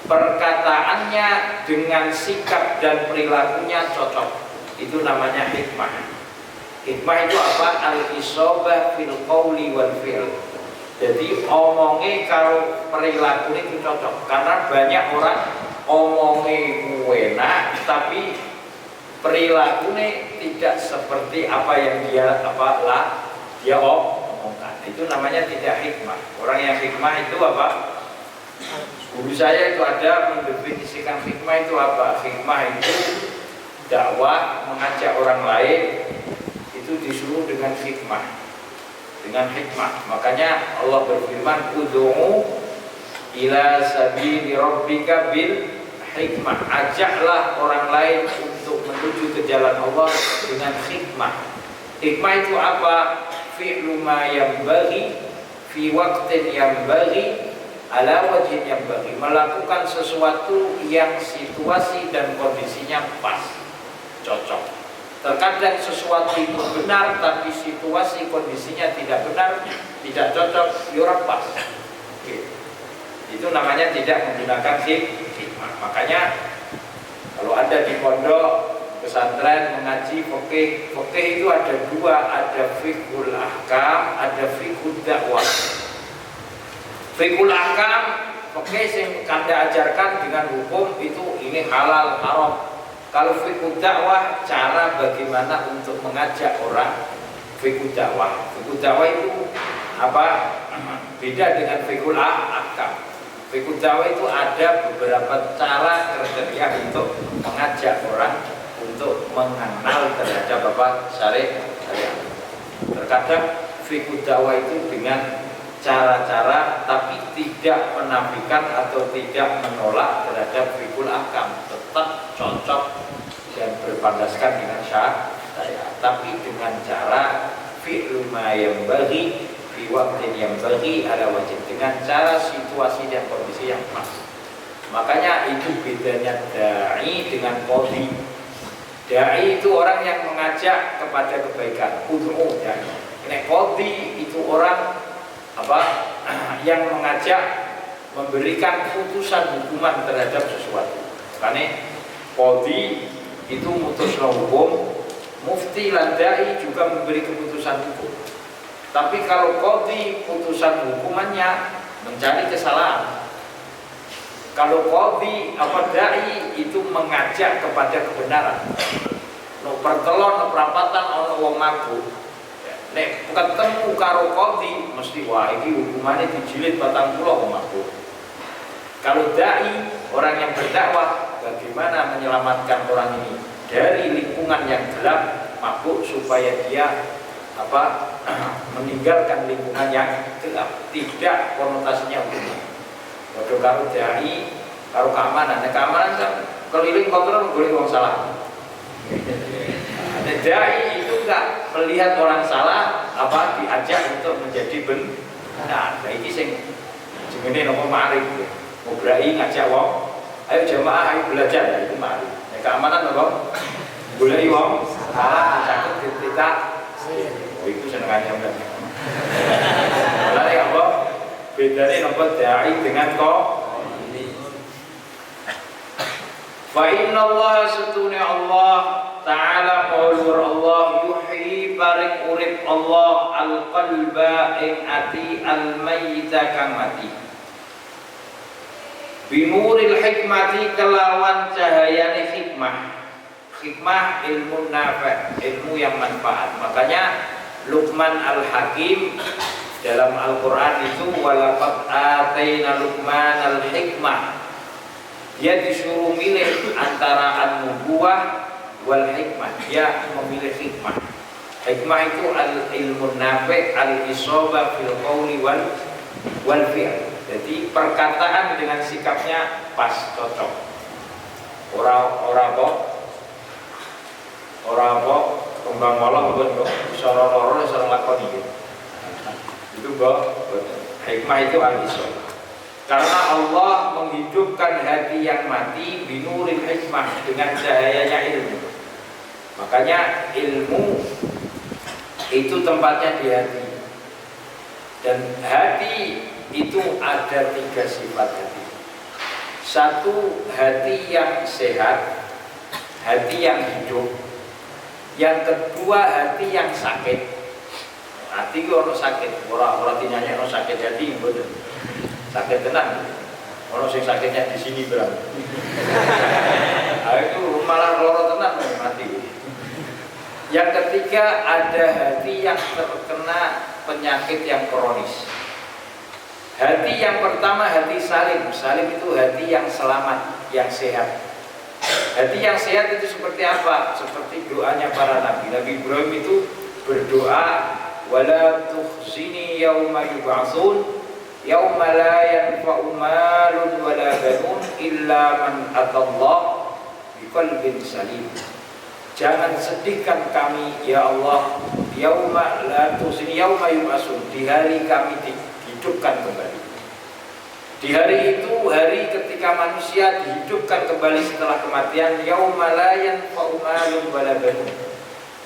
perkataannya dengan sikap dan perilakunya cocok, itu namanya hikmah. Hikmah itu apa? Al-isobah fil qawli wal fi'l. Jadi omongnya kalau perilaku itu cocok. Karena banyak orang omongnya enak tapi perilakunya tidak seperti apa yang dia omongkan. Itu namanya tidak hikmah. Orang yang hikmah itu apa? Guru saya itu ada mendefinisikan hikmah itu apa? Hikmah itu dakwah, mengajak orang lain itu disuruh dengan hikmah. Dengan hikmah. Makanya Allah berfirman, ud'u ila sabili rabbika bil hikmah. Ajaklah orang lain untuk menuju ke jalan Allah dengan hikmah. Hikmah itu apa? Fi'lu ma yanbaghi fi waqtin yanbaghi ala wajhin yanbaghi. Melakukan sesuatu yang situasi dan kondisinya pas, cocok. Terkadang sesuatu itu benar tapi situasi kondisinya tidak benar, tidak cocok, ya pas. Itu namanya tidak menggunakan hikmah. Makanya kalau ada di pondok pesantren mengaji fikih, fikih itu ada dua, ada fiqhul ahkam, ada fiqhud dakwah. Fiqhul ahkam, fikih yang Anda ajarkan dengan hukum itu ini halal haram. Kalau fiqhud dakwah, cara bagaimana untuk mengajak orang. Fiqhud dakwah, fiqhud dakwah itu apa? Beda dengan fiqhul ahkam. Fiqhud dakwah itu ada beberapa cara kriteria untuk mengajak orang untuk mengenal terhadap apa syariat. Terkadang fiqhud dakwah itu dengan cara-cara tapi tidak menafikan atau tidak menolak terhadap fiqhul ahkam, tetap cocok dan berpandaskan dengan syariat, tapi dengan cara fi'lu ma yanbaghi di waktu yang bagi ada wajib, dengan cara situasi dan kondisi yang pas. Makanya itu bedanya da'i dengan qadhi. Da'i itu orang yang mengajak kepada kebaikan, ud'u da'i. Nek qadhi itu orang apa? Yang mengajak memberikan putusan hukuman terhadap sesuatu. Karena qadhi itu mutusna hukum, mufti lan da'i juga memberi keputusan hukum. Tapi kalau qadhi putusan hukumannya mencari kesalahan. Kalau qadhi apa dai itu mengajak kepada kebenaran. No pertelon no perapatan ono wong mabuk. Nek ketemu karo qadhi mesti wah iki hukumane dijilid 40 wong mabuk. Kalau dai orang yang berdakwah bagaimana menyelamatkan orang ini dari lingkungan yang gelap mabuk supaya dia apa meninggalkan lingkungan yang gelap, tidak konotasinya hukum. Waduh karo dai, karo keamanan, keamanan kan keliling kontrol boleh orang salah. Dai itu enggak melihat orang salah, apa diajak untuk menjadi benar. Nah ini sing jenenge napa ma'rif. Ngobrai ngajak wong, ayo jamaah ayo belajar ya itu ma'rif. Keamanan napa? Goleki wong salah, cakup kita. Oh itu senengannya udah. Lalu apa? Bedanya nomor dai dengan Fa innallaha satuni Allah Ta'ala qaulur Allah yuhyi barik urip Allah al-qalba ing ati al-mayyita kang mati binuril hikmati kelawan cahayane hikmah ilmu nafi' ilmu yang manfaat. Makanya Luqman Al-Hakim dalam Al-Quran itu walaqad ataina Luqman al-hikmah, dia disuruh milih antara an-nubuwah wal hikmah, dia memilih hikmah. Hikmah itu al-ilmu nafi' al-isabah fil qawli wal fi'l. Jadi perkataan dengan sikapnya pas, cocok. Ora apa kembang molong pun bisa loro bisa lakoni gitu. Itu hikmah itu al-isabah. Karena Allah menghidupkan hati yang mati binuril hikmah dengan cahayanya ilmu. Makanya ilmu itu tempatnya di hati. Dan hati itu ada 3 sifat hati. Satu, hati yang sehat, hati yang hidup. Yang kedua, hati yang sakit. Hati itu orang sakit, orang dinyanyi orang sakit hati, betul. Sakit tenang. Orang sing sakitnya di sini berarti. Itu malah loro tenang mati. Yang ketiga, ada hati yang terkena penyakit yang kronis. Hati yang pertama hati salim. Salim itu hati yang selamat, yang sehat. Hati yang sehat itu seperti apa? Seperti doanya para nabi. Nabi Ibrahim itu berdoa, wala tukhzini yauma yub'atsun yauma la yanfa'u malun wala banun illa man atallah biqalbin salim. Jangan sedihkan kami ya Allah, yauma la tukhzini yauma yub'atsun, di hari kami dihidupkan kembali. Di hari itu, hari ketika manusia dihidupkan kembali setelah kematian, yauma la yanfa'u malun wala banun.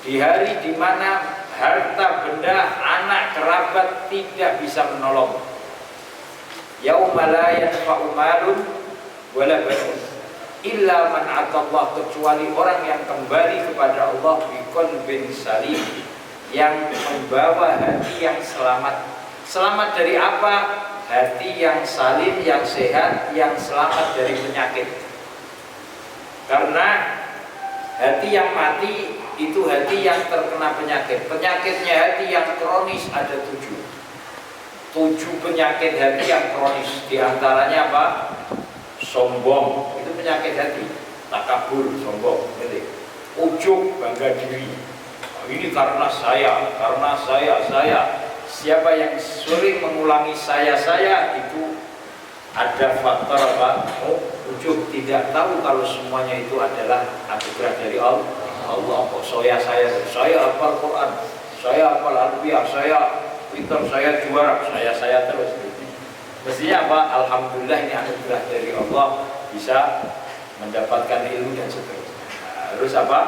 Di hari di mana harta benda, anak kerabat tidak bisa menolong. Yauma la yanfa'u malun wala banun illa man atallah, kecuali orang yang kembali kepada Allah biqalbin salim, yang membawa hati yang selamat. Selamat dari apa? Hati yang salim, yang sehat, yang selamat dari penyakit. Karena hati yang mati itu hati yang terkena penyakit. Penyakitnya hati yang kronis ada 7 penyakit hati yang kronis. Di antaranya apa? Sombong, itu penyakit hati. Takabur, sombong, ujub, bangga diri. Ini karena saya. Siapa yang sering mengulangi saya itu ada faktor apa? Ujub, tidak tahu kalau semuanya itu adalah anugerah dari Allah. Kok saya hafal Quran, saya hafal Al-Biyah, saya pintar, saya juara, saya terus. Mestinya apa? Alhamdulillah, ini anugerah dari Allah, bisa mendapatkan ilmu dan seterusnya. Harus apa?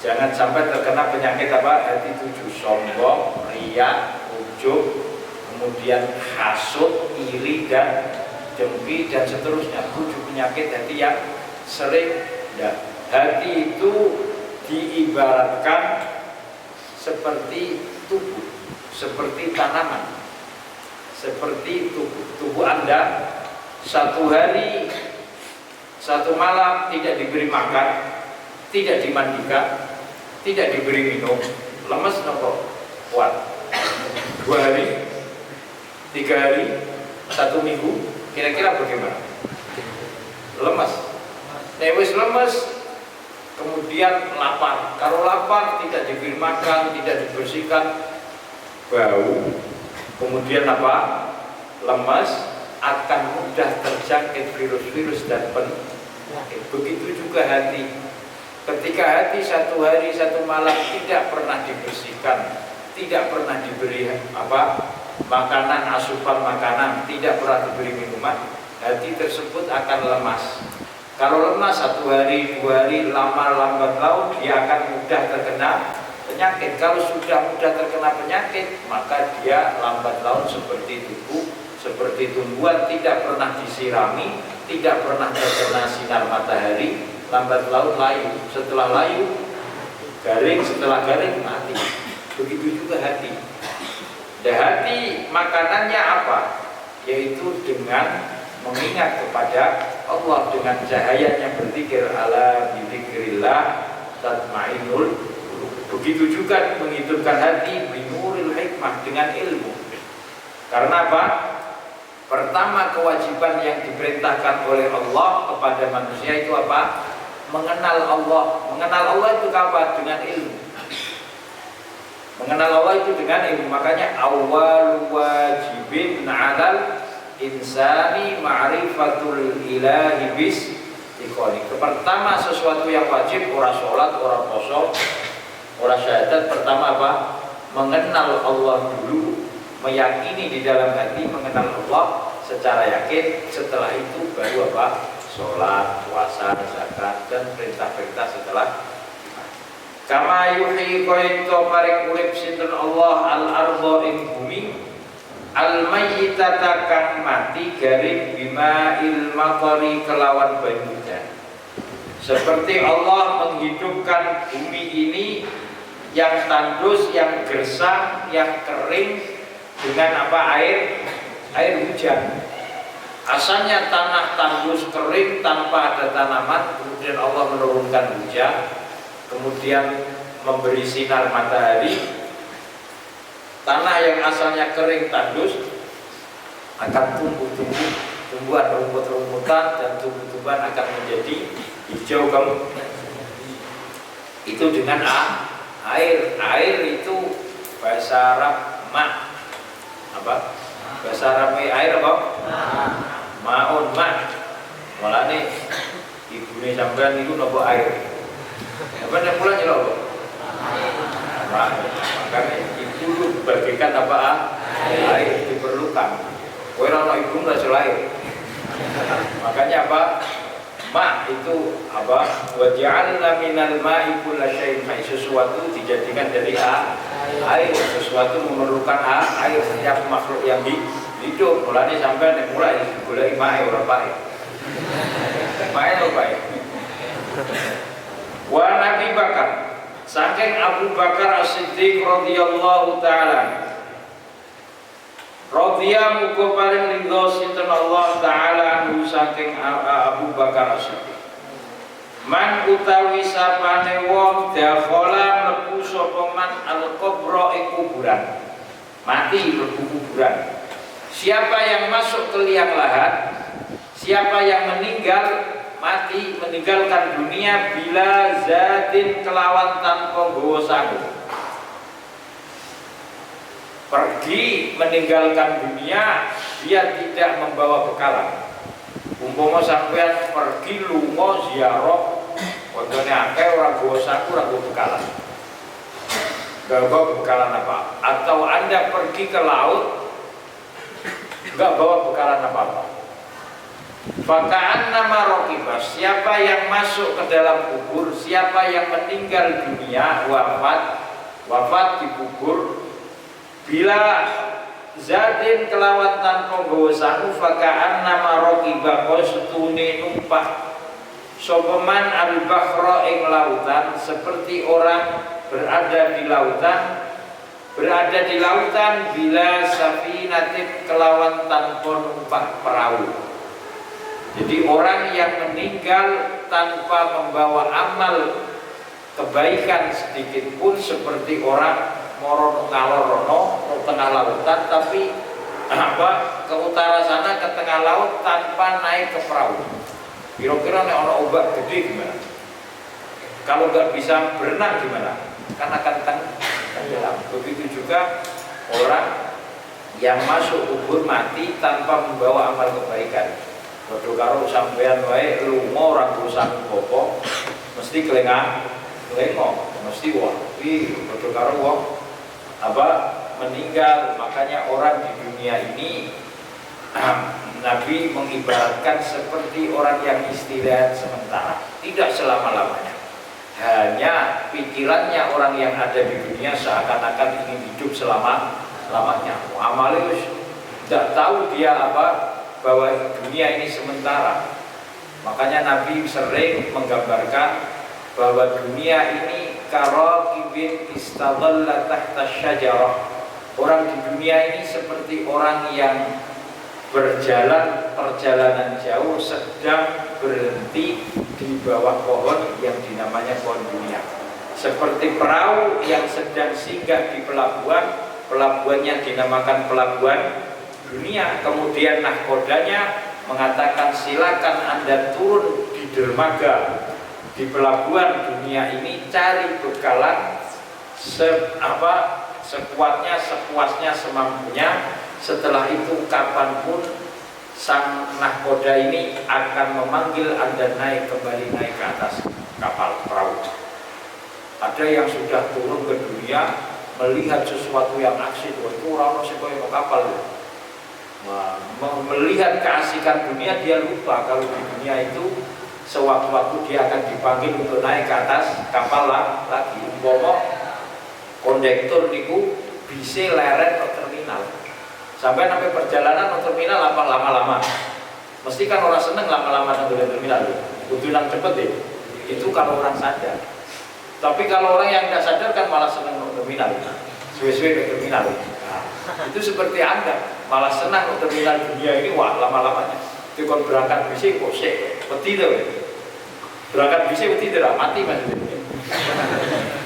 Jangan sampai terkena penyakit apa? Hati 7, sombong, riya, ujub, kemudian hasud, iri dan dengki dan seterusnya. 7 penyakit hati yang sering. Hati itu diibaratkan seperti tubuh, seperti tanaman, seperti tubuh Anda. Satu hari, satu malam tidak diberi makan, tidak dimandikan, tidak diberi minum, lemes nopo kuat. 2 hari, 3 hari, 1 minggu, kira-kira bagaimana? Lemes. Wis lemes, kemudian lapar. Kalau lapar tidak diberi makan, tidak dibersihkan, bau, kemudian apa? Lemes, akan mudah terjangkit virus-virus dan penyakit. Begitu juga hati. Ketika hati 1 hari 1 malam tidak pernah dibersihkan, tidak pernah diberi makanan, asupan makanan, tidak pernah diberi minuman, hati tersebut akan lemas. Kalau lemas 1 hari, 2 hari, lambat laun dia akan mudah terkena penyakit. Kalau sudah mudah terkena penyakit, maka dia lambat laun seperti tubuh, seperti tumbuhan, tidak pernah disirami, tidak pernah terkena sinar matahari, lambat laun layu, setelah layu garing, setelah garing mati. Begitu juga hati. Dan hati makanannya apa? Yaitu dengan mengingat kepada Allah, dengan cahayanya berzikir, ala bizikrillah tatmainnul qulub. Begitu juga menghidupkan hati binuril hikmah, dengan ilmu. Karena apa? Pertama, kewajiban yang diperintahkan oleh Allah kepada manusia itu apa? Mengenal Allah. Mengenal Allah itu apa? Dengan ilmu. Mengenal Allah itu dengan ilmu. Makanya awal wajibin 'alal insani ma'rifatul ilahi bis iqoni. Pertama sesuatu yang wajib, ora sholat, ora poso, ora syahadat. Pertama apa? Mengenal Allah dulu, meyakini di dalam hati, mengenal Allah secara yakin. Setelah itu baru apa? Sholat, puasa, zakat, dan perintah-perintah setelah. Kama yuhyi qaito paring urip sinten Allah al-ardha ing bumi, al-mayyitata kang mati garing bima'il matari kelawan banyu hujan. Seperti Allah menghidupkan bumi ini yang tandus, yang gersang, yang kering dengan apa? Air hujan. Asalnya tanah tandus kering tanpa ada tanaman, kemudian Allah menurunkan hujan, kemudian memberi sinar matahari. Tanah yang asalnya kering tandus akan tumbuh-tumbuh, tumbuhan rumput-rumputan dan tumbuh-tumbuhan akan menjadi hijau kembali. Itu dengan air. Air itu bahasa Arab ma. Apa? Bahasa Arab air apa? Maun ma. Mulane ibune sampean niku nopo air. Apa nek pulang nyelok apa? Makanya ibu bagikan apa? Air diperlukan. Kowe ora ono ibu ora iso air. Makanya apa? Ma itu apa? Wa ja'alna minal ma'i kullasyai'in, sesuatu dijadikan dari air. Sesuatu memerlukan air. Setiap makhluk yang hidup, mulane sampai nek mulai golek mae ora pae. Mae ora pae. Wa Nabi Bakar, saking Abu Bakar As-Siddiq radhiyallahu taala, radhiya muga paring ridho sinten Allah taala anhu saking Abu Bakar As-Siddiq. Man utawi sapane wong dakhala mlebu sapa man al-qabra ing kuburan. Mati mlebu kuburan. Siapa yang masuk ke liang lahat, siapa yang meninggal mati, meninggalkan dunia bila zatin kelawan tanpa nggawa sangu. Pergi meninggalkan dunia, dia tidak membawa bekalan. Umpama sampean pergi lunga ziarah, koncone akeh ora nggawa sangu, ora nggawa bekalan. Gak bawa bekalan apa? Atau Anda pergi ke laut, gak bawa bekalan apa-apa. Fakaan nama rokibah, siapa yang masuk ke dalam kubur, siapa yang meninggal dunia, wafat dikubur, bila zadin kelawan tanpa gawa sangu, fakaan nama rokibah kau setune numpak sopeman al-bakhra ing lautan, seperti orang berada di lautan bila safinatin kelawan tanpa numpak perahu. Jadi orang yang meninggal tanpa membawa amal kebaikan sedikit pun seperti orang morono ngalorono ke tengah lautan, tapi ke utara sana, ke tengah laut tanpa naik ke perahu. Kira-kira nek ono ombak gede gimana? Kalau nggak bisa berenang gimana? Kan akan tenggelam. Begitu juga orang yang masuk kubur mati tanpa membawa amal kebaikan. Padha karo sampean wae lunga ora urusan apa, mesti kelengo, mesti wah, iki padha karo wong meninggal. Makanya orang di dunia ini Nabi mengibaratkan seperti orang yang istirahat sementara, tidak selama-lamanya. Hanya pikirannya orang yang ada di dunia seakan-akan ingin hidup selama-lamanya. Amalnya tidak tahu dia bahwa dunia ini sementara. Makanya Nabi sering menggambarkan bahwa dunia ini karaqibin istadalla tahta syajarah. Orang di dunia ini seperti orang yang berjalan perjalanan jauh sedang berhenti di bawah pohon yang dinamanya pohon dunia. Seperti perahu yang sedang singgah di pelabuhan, pelabuhannya dinamakan pelabuhan dunia. Kemudian nahkodanya mengatakan silakan Anda turun di dermaga di pelabuhan dunia ini, cari bekalan sekuatnya, sepuasnya, semampunya. Setelah itu kapanpun sang nahkoda ini akan memanggil Anda kembali naik ke atas kapal perahu. Ada yang sudah turun ke dunia melihat sesuatu yang asik, itu orang masih mau kapal. Melihat keasikan dunia, dia lupa kalau di dunia itu sewaktu-waktu dia akan dipanggil untuk naik ke atas kapal lagi. Umpama kondektur niku bisa leret ke terminal, sampai perjalanan ke terminal apa lama-lama. Mesti kan orang seneng lama-lama nang terminal, kudunan cepet deh. Itu kalau orang sadar. Tapi kalau orang yang tidak sadar kan malah seneng ke terminal, suwe-suwe ke terminal. Itu seperti Anda malah senang untuk terminal dunia ini, wah lama-lamanya. Itu kalau berangkat bisa kok peti tuh. Berangkat bisa peti tidak mati maksudnya.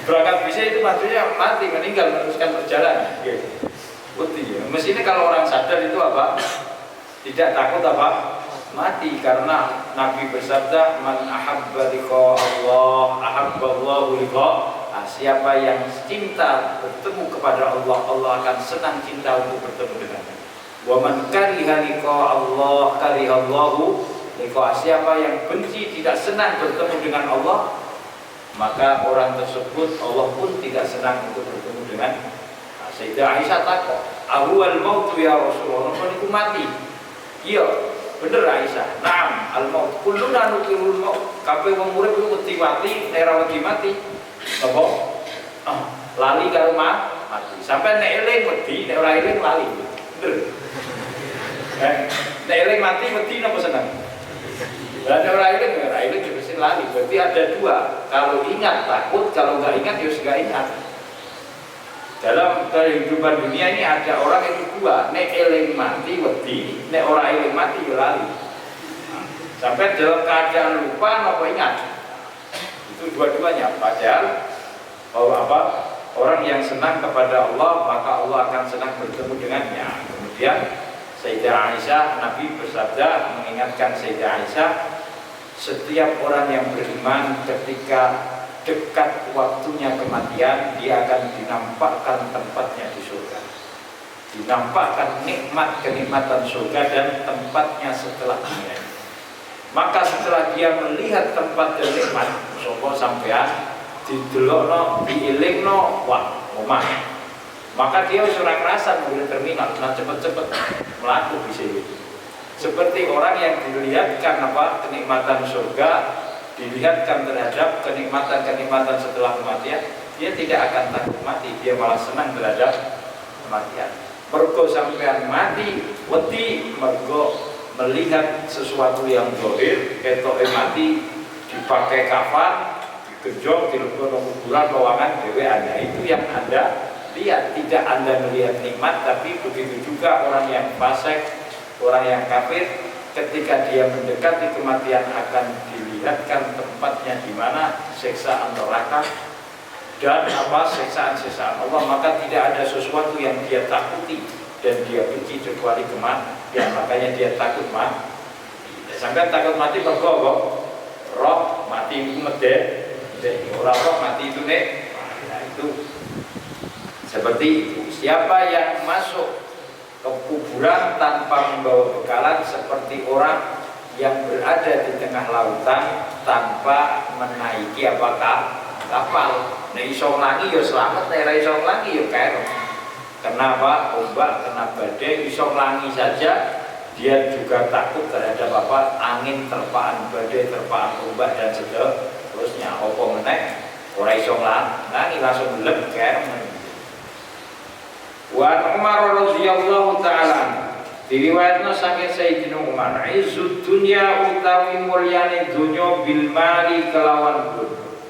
Berangkat bisa itu maksudnya mati, meninggal, meneruskan perjalanan. Peti ya. Mestinya kalau orang sadar itu apa? Tidak takut apa? Mati, karena Nabi bersabda, man ahabba liqa Allah ahabballahu liqa. Siapa yang cinta bertemu kepada Allah, Allah akan senang cinta untuk bertemu dengannya. Wa man kariha liqa Allah karihallahu liqa. Siapa yang benci, tidak senang bertemu dengan Allah, maka orang tersebut Allah pun tidak senang untuk bertemu dengan. Sayyidah Aisyah takut, ahwal mautu ya Rasulullah, itu mati. Iya, bener Aisyah. Naam, al maut kulluna nukirul maut. Kabeh wong urip iku wedi mati, nek ora wedi mati apa? Lali karo mati. Sampai nek eling wedi, nek ora eling lali. Bener. Nek eling mati wedi napa seneng? Lah nek ora eling juga mesti lali. Berarti ada dua. Kalau ingat takut, kalau enggak ingat ya enggak ingat. Dalam kehidupan dunia ini ada orang itu dua, nek eling mati wedi, nek ora eling mati ya lali. Sampai dalam keadaan lupa apa ingat. Itu dua-duanya. Padahal bahwa apa? Orang yang senang kepada Allah, maka Allah akan senang bertemu dengannya. Kemudian Sayyidah Aisyah, Nabi bersabda mengingatkan Sayyidah Aisyah, setiap orang yang beriman ketika dekat waktunya kematian, dia akan dinampakkan tempatnya di surga, dinampakkan kenikmatan surga dan tempatnya setelah dunia. Maka setelah dia melihat tempat dan nikmat, sopo sampean didelokno, diilingno, wah omah. Maka dia ora kerasa mobil terminal, nah cepet-cepet melaku bisa gitu. Seperti orang yang dilihatkan apa kenikmatan surga, dilihatkan terhadap kenikmatan setelah kematian, dia tidak akan takut mati, dia malah senang terhadap kematian. Mergo sampean mati, wedi mergo melihat sesuatu yang zahir, ketoke mati dipakai kafan, digejok, dilebur kuburan, ruangan dhewean. Itu yang Anda lihat, tidak Anda melihat nikmat. Tapi begitu juga orang yang fasik, orang yang kafir, ketika dia mendekati kematian akan dilihatkan tempatnya di mana siksaan neraka dan apa siksaan-siksaan Allah. Maka tidak ada sesuatu yang dia takuti dan dia benci kecuali kematian. Makanya dia takut mati. Sampai takut mati mergo roh mati itu medhe, orang roh mati itu nek. Nah itu seperti itu. Siapa yang masuk ke kuburan tanpa membawa bekalan, seperti orang yang berada di tengah lautan tanpa menaiki apakah kapal. Nah iso lagi ya selamat, nek iso lagi ya kero. Kenapa? Ombak, kena badai, iso langi saja dia juga takut terhadap apa? Angin, terpaan badai, terpaan ombak dan seterusnya. Opo menek ora iso langi langsung leb kero. Wa Umar radhiyallahu ta'ala, Diriwayatno saking Sayyidina Umar, izzud dunya utawi mulyane dunya bil mali kelawan bondo.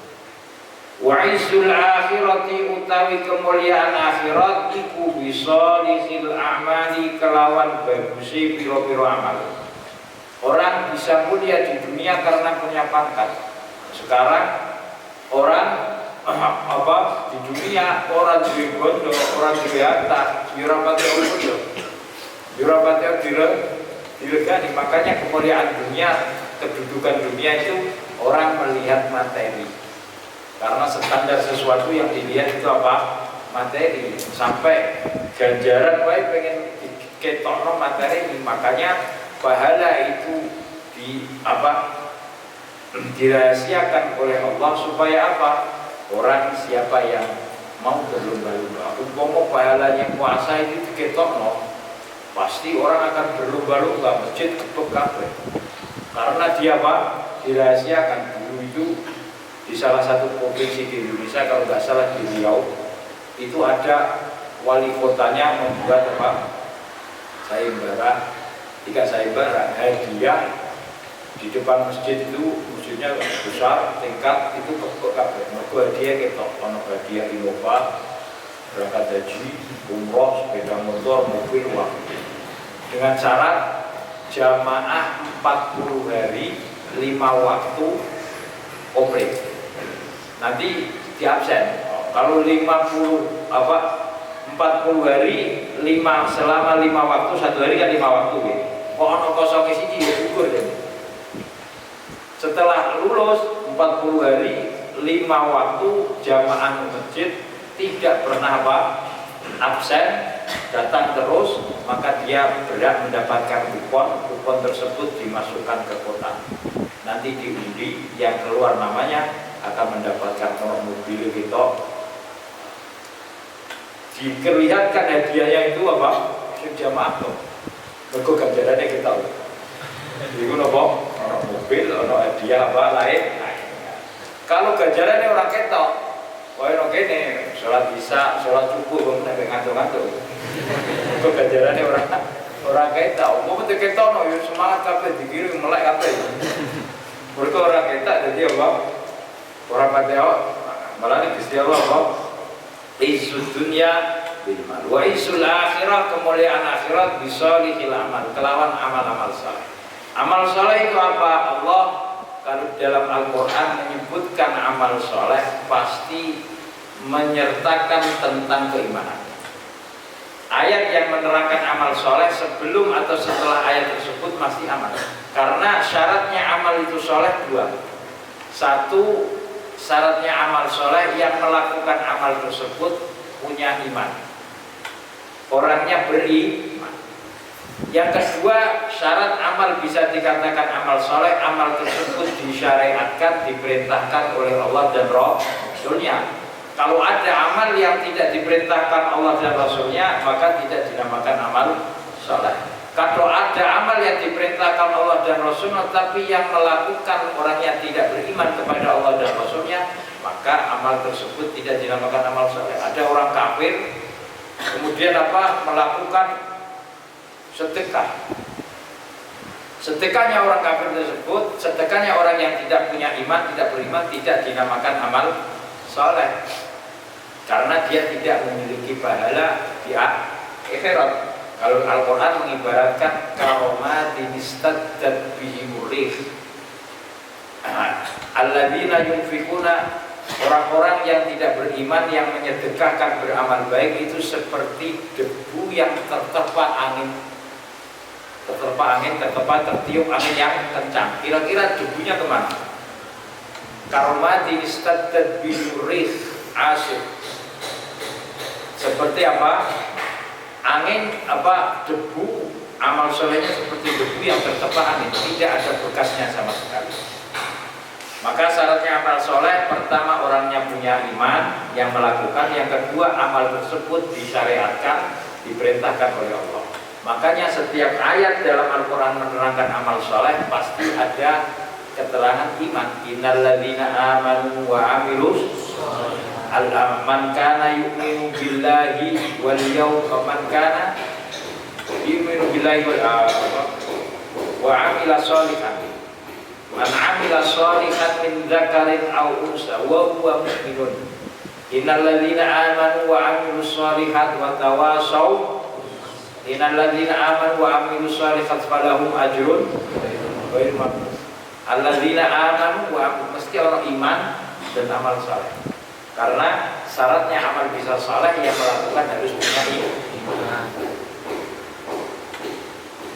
Wa izzul akhirati utawi kemuliaan akhirat iku bisolihil a'mali kelawan bagusi piro-piro amal. Orang bisa mulia di dunia karena punya pangkat. Sekarang orang di dunia orang duwe bondo, orang duwe harta, ora pati bondo. Ora pati diregani. Makanya kemuliaan dunia, kedudukan dunia itu orang melihat materi. Karena standar sesuatu yang dilihat itu apa? Materi. Sampai ganjaran baik pengen ketokno materi ini. Makanya pahala itu dirahasiakan oleh Allah supaya apa? Orang siapa yang mau berlomba-lomba. Umpama pahalanya puasa itu diketokno, pasti orang akan berlomba-lomba masjid ketuk kabeh. Karena dia apa? Dirahasiakan. Dulu itu di salah satu provinsi di Indonesia, kalau nggak salah di Riau, itu ada wali kotanya membuat apa? Sayembara, hadiah di depan masjid itu, masjidnya besar, tingkat itu ketuk kabeh. Mergo hadiah ketok, ono hadiah Innova, berangkat haji, umroh, sepeda motor, mobil, uang. Dengan syarat jamaah 40 hari 5 waktu komplit. Nanti di absen. Kalau 40 hari selama 5 waktu, 1 hari kan 5 waktu ya. Kok ono kosong siji ya syukur deh. Setelah lulus 40 hari 5 waktu jamaah masjid tidak pernah absen, datang terus, maka dia berhak mendapatkan kupon tersebut dimasukkan ke kotak. Nanti diundi, yang keluar namanya akan mendapatkan mobil gitu. Diperlihatkan hadiahnya itu apa? Jamaah tuh. Mergo ganjarannya kita. Iku nopo? Ono mobil, ono hadiah lain. Kalau ganjarannya orang ketok, koyo kene salat isya, salat subuh wong nek ngantuk-ngantuk. Mergo ganjarannya orang ketok. Mau betul ketok no, yo semangat kabeh dikirim melek kabeh. Mergo orang ketok dadi apa? Orang pateo malah Gusti Allah apa? Izzud dunya bil mal wa izzul akhirah, kemuliaan akhirat bisolihil amal, kelawan amal-amal saleh. Amal saleh itu apa? Allah kalau dalam Al-Qur'an menyebutkan amal saleh pasti menyertakan tentang keimanan. Ayat yang menerangkan amal saleh sebelum atau setelah ayat tersebut pasti amal. Karena syaratnya amal itu saleh dua. Satu, syaratnya amal soleh yang melakukan amal tersebut punya iman, orangnya beriman. Yang kedua, syarat amal bisa dikatakan amal soleh, amal tersebut disyariatkan, diperintahkan oleh Allah dan Rasulnya. Kalau ada amal yang tidak diperintahkan Allah dan Rasulnya, maka tidak dinamakan amal soleh. Kalau ada amal yang diperintahkan Allah dan Rasulnya, tapi yang melakukan orang yang tidak beriman kepada Allah dan Rasulnya, maka amal tersebut tidak dinamakan amal saleh. Ada orang kafir, kemudian melakukan sedekah. Sedekahnya orang kafir tersebut, sedekahnya orang yang tidak punya iman, tidak beriman, tidak dinamakan amal saleh, karena dia tidak memiliki pahala di akhirat. Kalau Al-Quran mengibaratkan karomatin istaddat bihimur rih, alladzina yunfikuna, orang-orang yang tidak beriman yang menyedekahkan beramal baik itu seperti debu yang tertiup angin yang kencang. Kira-kira debunya kemana? Karomatin istaddat bihimur rih asif. Seperti apa? Angin debu, amal solehnya seperti debu yang tertepa angin, tidak ada bekasnya sama sekali. Maka syaratnya amal soleh, pertama orangnya punya iman yang melakukan, yang kedua amal tersebut disyariatkan, diperintahkan oleh Allah. Makanya setiap ayat dalam Al-Quran menerangkan amal soleh pasti ada keterangan iman. Innalladzina amanu wa amilus man kana yu'minu billahi wal yawm man kana yu'minu billahi wa amila sholihan. Man amila sholihan min dzakarin aw unsa wa huwa mu'minun. Innal ladzina amanu wa amilus sholihat wa tawasaw Innal ladzina amanu wa amilus sholihat falahum ajrun ghairu mamnun. Alladzina amanu wa mesti orang iman dan amal saleh. Karena syaratnya amal bisa saleh yang melakukan harus punya iman.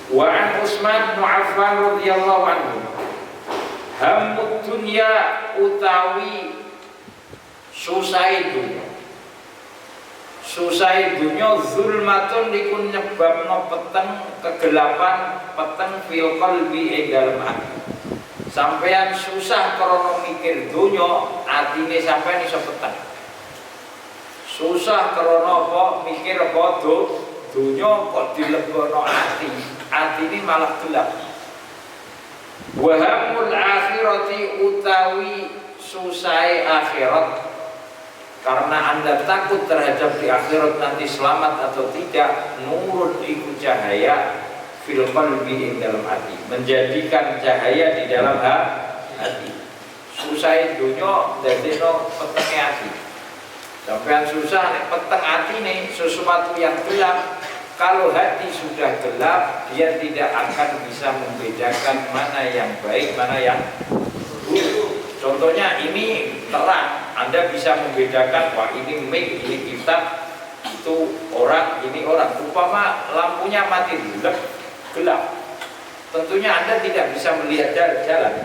Wa an Utsman bin Affan radhiyallahu anhu hammud dunya utawi susah dunya zulmatun dikun nyebabno peteng kegelapan peteng fil qalbi ing dalem ati. Sampeyan susah krana mikir dunya, atine sampeyan iso peteng. Susah krana apa mikir apa dunya kok dilebono ati, atine malah gelap. Wa hamul akhirati utawi susai akhirat, karena Anda takut terhadap di akhirat nanti selamat atau tidak, nurun iku cahaya fil qalbi ing dalam hati, menjadikan cahaya di dalam hati. Susah dunya dadekno petenge hati. Sampeyan susah nek peteng atine sesuatu yang gelap, kalau hati sudah gelap dia tidak akan bisa membedakan mana yang baik, mana yang buruk. Contohnya ini terang, Anda bisa membedakan wah ini mic, ini kitab, itu orang, ini orang. Umpama lampunya mati gelap, tentunya Anda tidak bisa melihat jalan.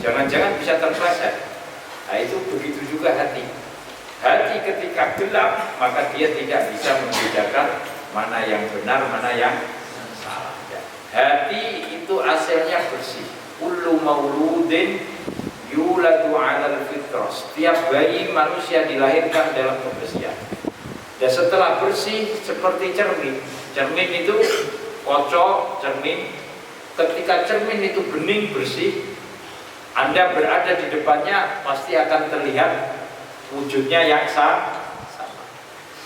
Jangan-jangan bisa terpleset. Nah itu begitu juga hati. Hati ketika gelap maka dia tidak bisa membedakan mana yang benar, mana yang salah. Hati itu asalnya bersih. Kullu mauludin yuladu 'alal fitrah. Setiap bayi manusia dilahirkan dalam kebersihan. Dan setelah bersih seperti cermin. Cermin itu kocok, cermin. Ketika cermin itu bening bersih, Anda berada di depannya pasti akan terlihat wujudnya yang sama.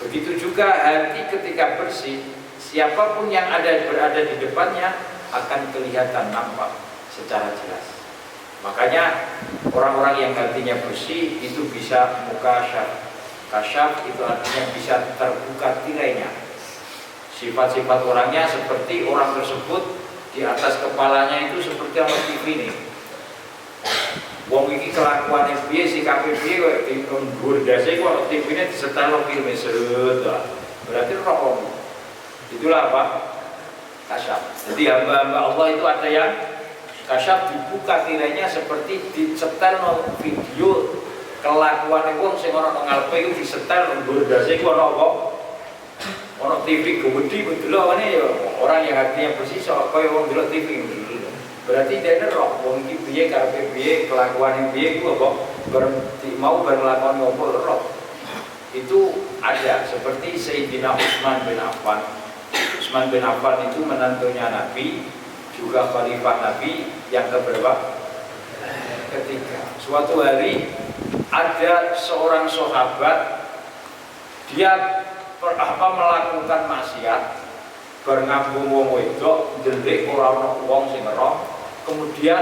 Begitu juga hati ketika bersih, siapapun yang berada di depannya akan kelihatan nampak secara jelas. Makanya orang-orang yang hatinya bersih itu bisa mukasyaf. Kasyaf itu artinya bisa terbuka tirainya. Sifat-sifat orangnya seperti orang tersebut di atas kepalanya itu seperti apa TV ini. Wong iki kelakuane piye sikape piye kok dhuwur ndase kok TV-ne disetelno filme set. Berarti roh. Itulah apa? Kasyaf. Jadi hamba-hamba Allah itu ada yang kasyaf, dibuka tirainya seperti disetelno video kelakuane wong sing ora nang ngarepe iku disetel dhuwur ndase iku ana apa? Ana TV gede betul ane ya orang yang hatinya bersih sok kaya wong delok TV. Berarti dia roh wong iki piye karepe piye kelakuane piye ku apa mau berlakuan ngopo roh. Itu ada seperti Sayyidina Utsman bin Affan. Utsman bin Affan itu menantunya Nabi, juga khalifah Nabi yang keberapa? Ketiga. Suatu hari ada seorang sahabat dia melakukan maksiat, bernambung wong wedok, ndelik ora ana wong sing ngerok. Kemudian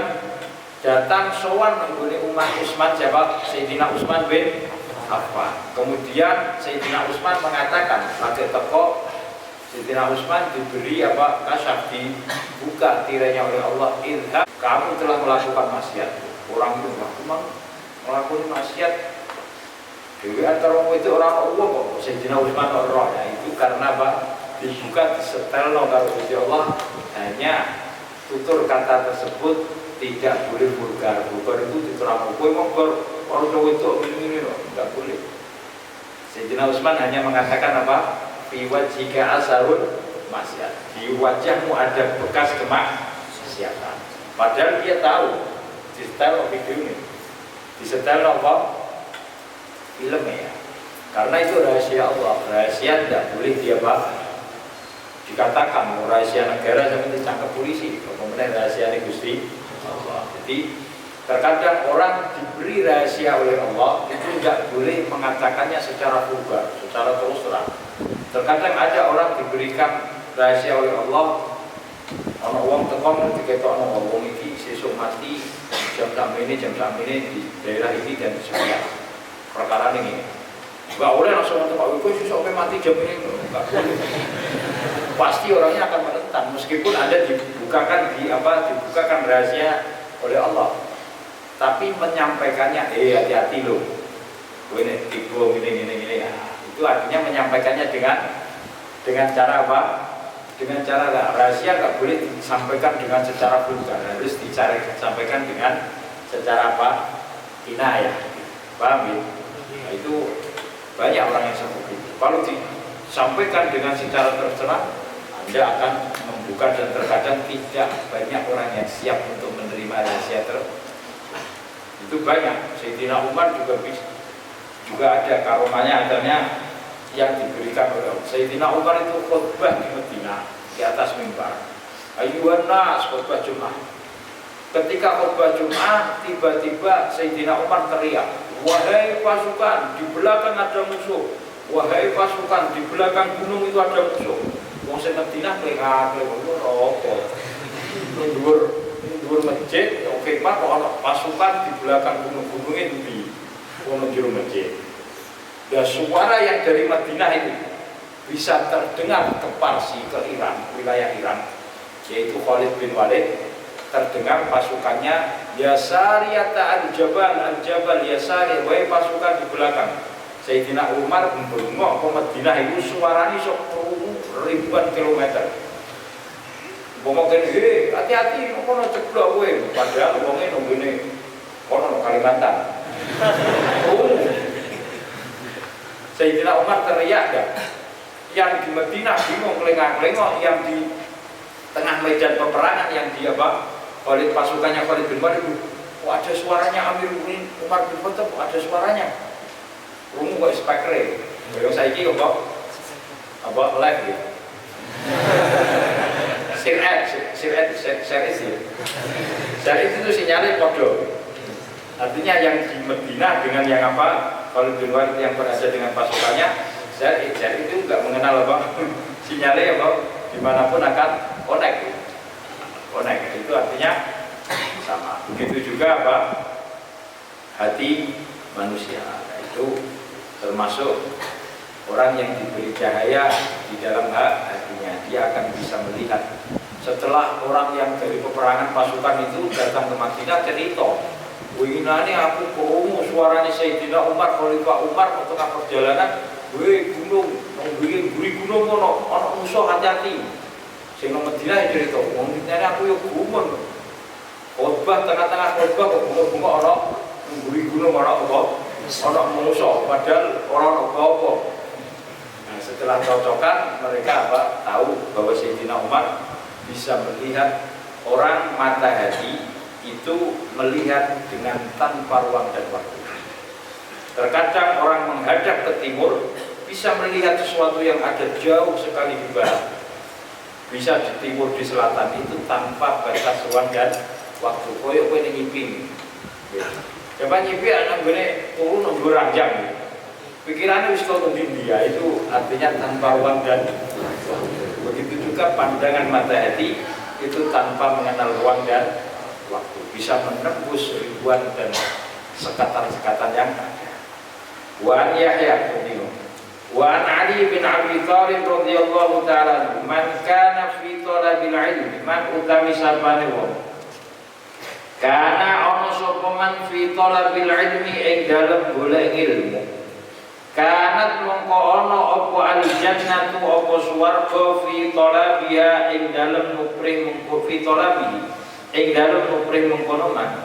datang sowan nggone umat Utsman, siapa? Sayyidina Utsman bin Affan. Kemudian Sayyidina Utsman mengatakan, lagi teko Sayyidina Utsman diberi apa? Kasyaf, dibuka tirainya oleh Allah. Ilham, kamu telah melakukan maksiat. Orang itu memang melakukan maksiat. Dewi antara itu orang Allah kok Sayyidina Utsman roh ya, itu karena apa? Dibuka disetelno karo Gusti Allah, hanya tutur kata tersebut tidak boleh vulgar. Vulgar itu diterang kowe monggo orang itu ini enggak boleh. Sayyidina Utsman hanya mengatakan apa? Fi wajhika asarun maksiat. Di wajahmu ada bekas kemaksiatan. Padahal dia tahu disetel video ini. Disetel apa? Film ya, karena itu rahasia Allah, rahasia tidak boleh dia dikatakan rahasia negara sampai ditangkap polisi, kemudian rahasia Gusti Allah. Jadi terkadang orang diberi rahasia oleh Allah itu tidak boleh mengatakannya secara vulgar, secara terus terang. Terkadang ada orang diberikan rahasia oleh Allah. Ana wong tekon diketokno wong iki sesuk mati jam sampai ini di daerah ini dan sebagainya. Perkara ini nggak boleh langsung untuk Pak Wiko sesuk mati jam ini, nggak boleh. Pasti orangnya akan menentang meskipun Anda dibukakan rahasia oleh Allah, tapi menyampaikannya hati-hati loh, ini tipu gini ya. Itu artinya menyampaikannya dengan cara apa? Dengan cara rahasia nggak boleh disampaikan dengan secara vulgar, harus disampaikan dengan secara apa? Inayah, paham ya? Nah, itu banyak orang yang seperti itu. Kalau disampaikan dengan secara terserah, Anda akan membuka dan terkadang tidak banyak orang yang siap untuk menerima rahasia itu banyak. Sayyidina Umar juga ada karomanya adanya yang diberikan oleh Sayyidina Umar itu khutbah di Madinah di atas mimbar. Ayyuhan nas, khutbah Jumat. Ketika khutbah Jumat, tiba-tiba Sayyidina Umar teriak, wahai pasukan, di belakang ada musuh. Wahai pasukan, di belakang gunung itu ada musuh. Wong sing Madinah klek-klek opo. Dhuwur masjid, oke Pak, kok ana pasukan di belakang gunung-gunungnya itu di wong jero masjid. Dan suara yang dari Madinah itu bisa terdengar ke Parsi, ke Iran, wilayah Iran, yaitu Khalid bin Walid. Terdengar pasukannya, ya sariyata al-jabal ya sari, wahai pasukan di belakang. Sayyidina Umar bengok ke Madinah itu suaranya sok ribuan kilometer. Ngomongin, hati-hati, kono ceblok kowe. Padahal wonge nunggune kono Kalimantan. Sayyidina Umar teriak dah. Yang di Madinah bingung kelengah-kelengok, yang di tengah medan peperangan yang dia oleh pasukannya Khalid bin Walid. Ada suaranya Amir bin Umar bin Khattab, ada suaranya. Rungu kok speaker. Yo saiki kok live ya. Siret itu sinyalnya podo. Artinya yang di Madinah dengan yang Khalid bin Walid yang berada dengan pasukannya, siret itu nggak mengenal sinyalnya dimanapun akan connect. Itu artinya sama. Begitu juga hati manusia. Nah, itu termasuk orang yang diberi cahaya di dalam hatinya, dia akan bisa melihat. Setelah orang yang dari peperangan pasukan itu datang ke Madinah cerita, winginane aku krungu suaranya Sayyidina Umar, Khalifah Umar untuk perjalanan, gunung, buri gunung ono musuh hati-hati. Sing nang Madinah cerita, wong ngene aku yo gumun. Khotbah tengah-tengah khotbah kok bunga-bunga ono buri gunung ono apa? Ono musuh, padahal orang apa-apa. Nah, setelah cocokan mereka tahu bahwa Sayyidina Umar bisa melihat orang mata hati itu melihat dengan tanpa ruang dan waktu. Terkadang orang menghadap ke timur bisa melihat sesuatu yang ada jauh sekali di barat. Bisa di timur, di selatan itu tanpa batas ruang dan waktu. Koyo kowe ngimpi. Coba nyipi anak gue turun nunggu ranjang. Pikirannya wis tau dia itu artinya tanpa ruang dan waktu. Begitu juga pandangan mata hati itu tanpa mengenal ruang dan waktu, bisa menembus ribuan dan sekatan-sekatan yang ada. Wa an Yahya wa an Ali bin Abi Thalib radhiyallahu ta'ala man kana fi talabil ilmi, man utami sabane wong kana ana sapa man fi talabil ilmi ing dalem golek ilmu, kanat mongko ana apa al-jannatu apa swarga fi talabiha ing dalem nuprih mongko fi talabi ing dalem nuprih mengkono man.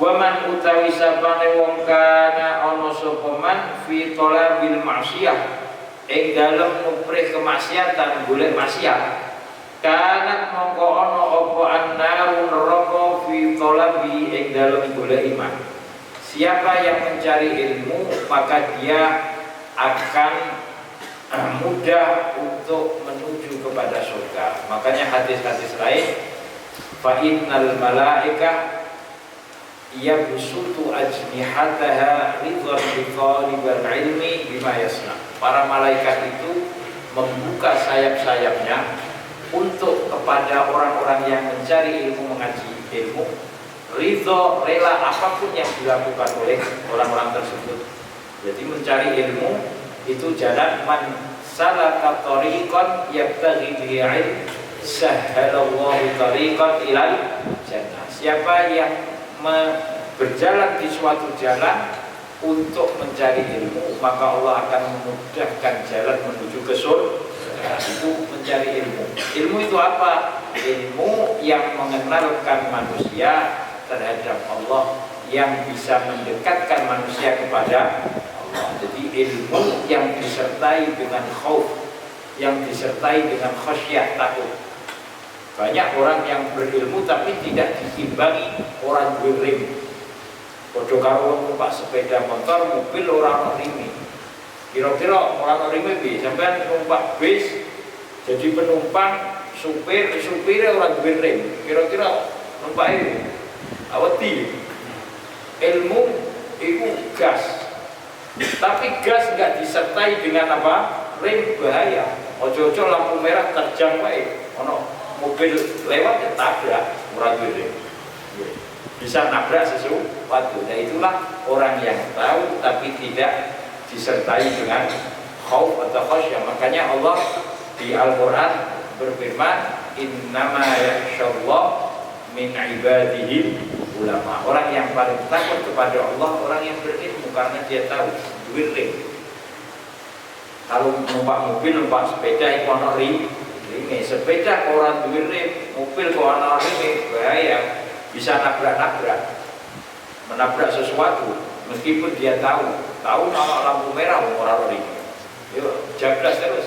Wa man utawi sapane wong kana ana sapa man fi talabil maksiyah ing dalem nuprih kemaksiatan golek maksiat, kanat mongko ana apa annarun neraka fi talabi ing dalem golek iman. Siapa yang mencari ilmu maka dia akan mudah untuk menuju kepada surga. Makanya hadis-hadis lain, fa innal malaika yabsutu ajnihataha ridwan bi talibil ilmi bima yasna. Para malaikat itu membuka sayap-sayapnya untuk kepada orang-orang yang mencari ilmu, mengaji ilmu, ridho, rela apapun yang dilakukan oleh orang-orang tersebut. Jadi mencari ilmu itu jalan man salaka tariqan yabtaghi bihi ilm sahhalallahu tariqan ilal jannah. Siapa yang berjalan di suatu jalan untuk mencari ilmu, maka Allah akan memudahkan jalan menuju ke surga. Itu mencari ilmu. Ilmu itu apa? Ilmu yang mengenalkan manusia terhadap Allah, yang bisa mendekatkan manusia kepada Allah. Jadi ilmu yang disertai dengan khauf, yang disertai dengan khasyah, takut. Banyak orang yang berilmu tapi tidak diimbangi orang berilmu. Padha karo numpak sepeda motor, mobil orang rimi. Kira-kira orang rimi piye? Sampeyan numpak bis jadi penumpang, supirnya orang berilmu. Kira-kira numpak itu aweti. Ilmu itu gas. Tapi gas enggak disertai dengan apa? Rem, bahaya. Ojo-ojo lampu merah terjang wae. Ono mobil lewat ya tabrak, ora duwe rem. Bisa nabrak sesuatu. Nah itulah orang yang tahu tapi tidak disertai dengan khauf atau khasyah. Makanya Allah di Al-Quran berfirman, innama yakhsyallah min ibadihi ulama. Orang yang paling takut kepada Allah, orang yang berilmu, karena dia tahu duit. Kalau numpak mobil, numpak sepeda itu ana ring. Sepeda kok orang duit, mobil kok ana ring, bahaya. Bisa nabrak-nabrak, menabrak sesuatu, meskipun dia tahu nama lampu merah orang ring. Yuk, jablas terus.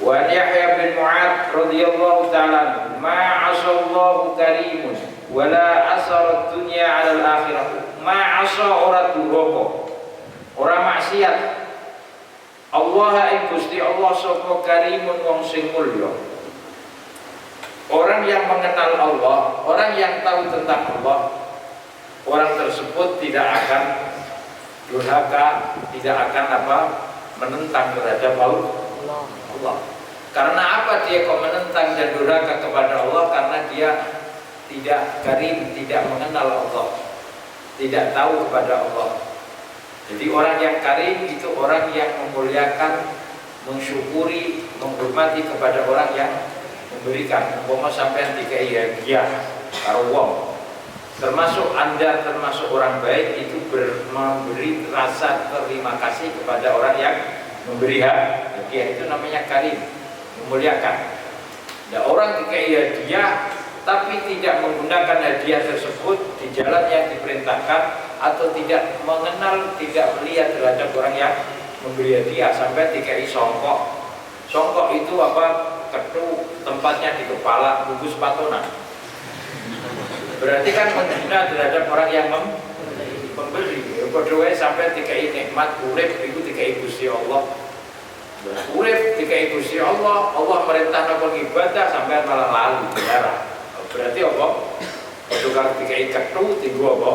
Wa Yahya bin Mu'adz radhiyallahu ta'ala, ma 'asallahu karimun wala asara dunya 'ala al-akhirah. Ma 'asa ora duraka, ora maksiat. Allah ing Gusti Allah sapa karimun wong sing mulya. Orang yang mengenal Allah, orang yang tahu tentang Allah, orang tersebut tidak akan durhaka, tidak akan menentang terhadap Allah. Karena apa dia kok menentang dan durhaka kepada Allah? Karena dia tidak karim, tidak mengenal Allah, tidak tahu kepada Allah. Jadi orang yang karim itu orang yang memuliakan, mensyukuri, menghormati kepada orang yang memberikan. Umpama sampean dikai hadiah karo wong, termasuk Anda, termasuk orang baik itu memberi rasa terima kasih kepada orang yang memberi hadiah. Itu namanya karim, memuliakan. Nah, orang dikai hadiah tapi tidak menggunakan hadiah tersebut di jalan yang diperintahkan, atau tidak mengenal, tidak melihat terhadap orang yang memberi hadiah, sampai dikai songkok. Songkok itu apa? Ketu, tempatnya di kepala, bungkus patonan. Berarti kan menghina terhadap orang yang memberi. Padha sampai dikai nikmat urip iku dikai Gusti Allah. Urip dikai Gusti Allah, Allah merintahna pengibadah sampai malah lalu biara. Berarti apa? Padha karo dikai ketu tinggu apa?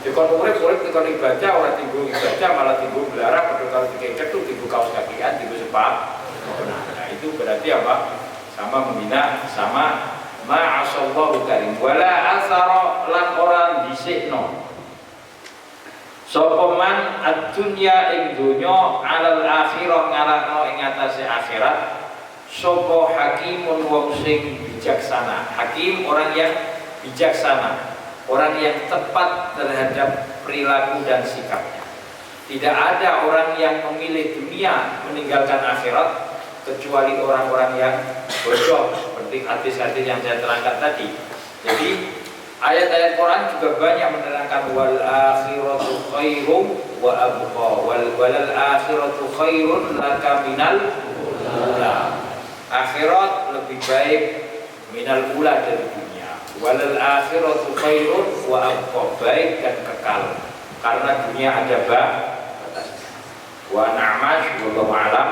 Dikon urip dikon ibadah, ora tinggu ibadah malah tinggu biara. Padha karo dikai ketu tinggu kaos kakian, tinggu sepatu. Nah itu berarti apa? Sama menghina, sama ma'asallahu karim. Wala asara lan orang dhisikno sapa man ad-dunya ing donya alal akhirah ngalahno ing atase akhirat. Sapa hakimun wong sing bijaksana. Hakim orang yang bijaksana, orang yang tepat terhadap perilaku dan sikapnya. Tidak ada orang yang memilih dunia meninggalkan akhirat kecuali orang-orang yang bodoh, seperti hadis-hadis yang saya terangkan tadi. Jadi ayat-ayat Quran juga banyak menerangkan wal akhiratu khairum wa abqa, wal akhiratu khairun laka minal ula. Akhirat lebih baik minal ula dari dunia. Wal akhiratu khairun wa abqa, baik dan kekal. Karena dunia ada batasnya. Wa na'mash wallahu a'lam.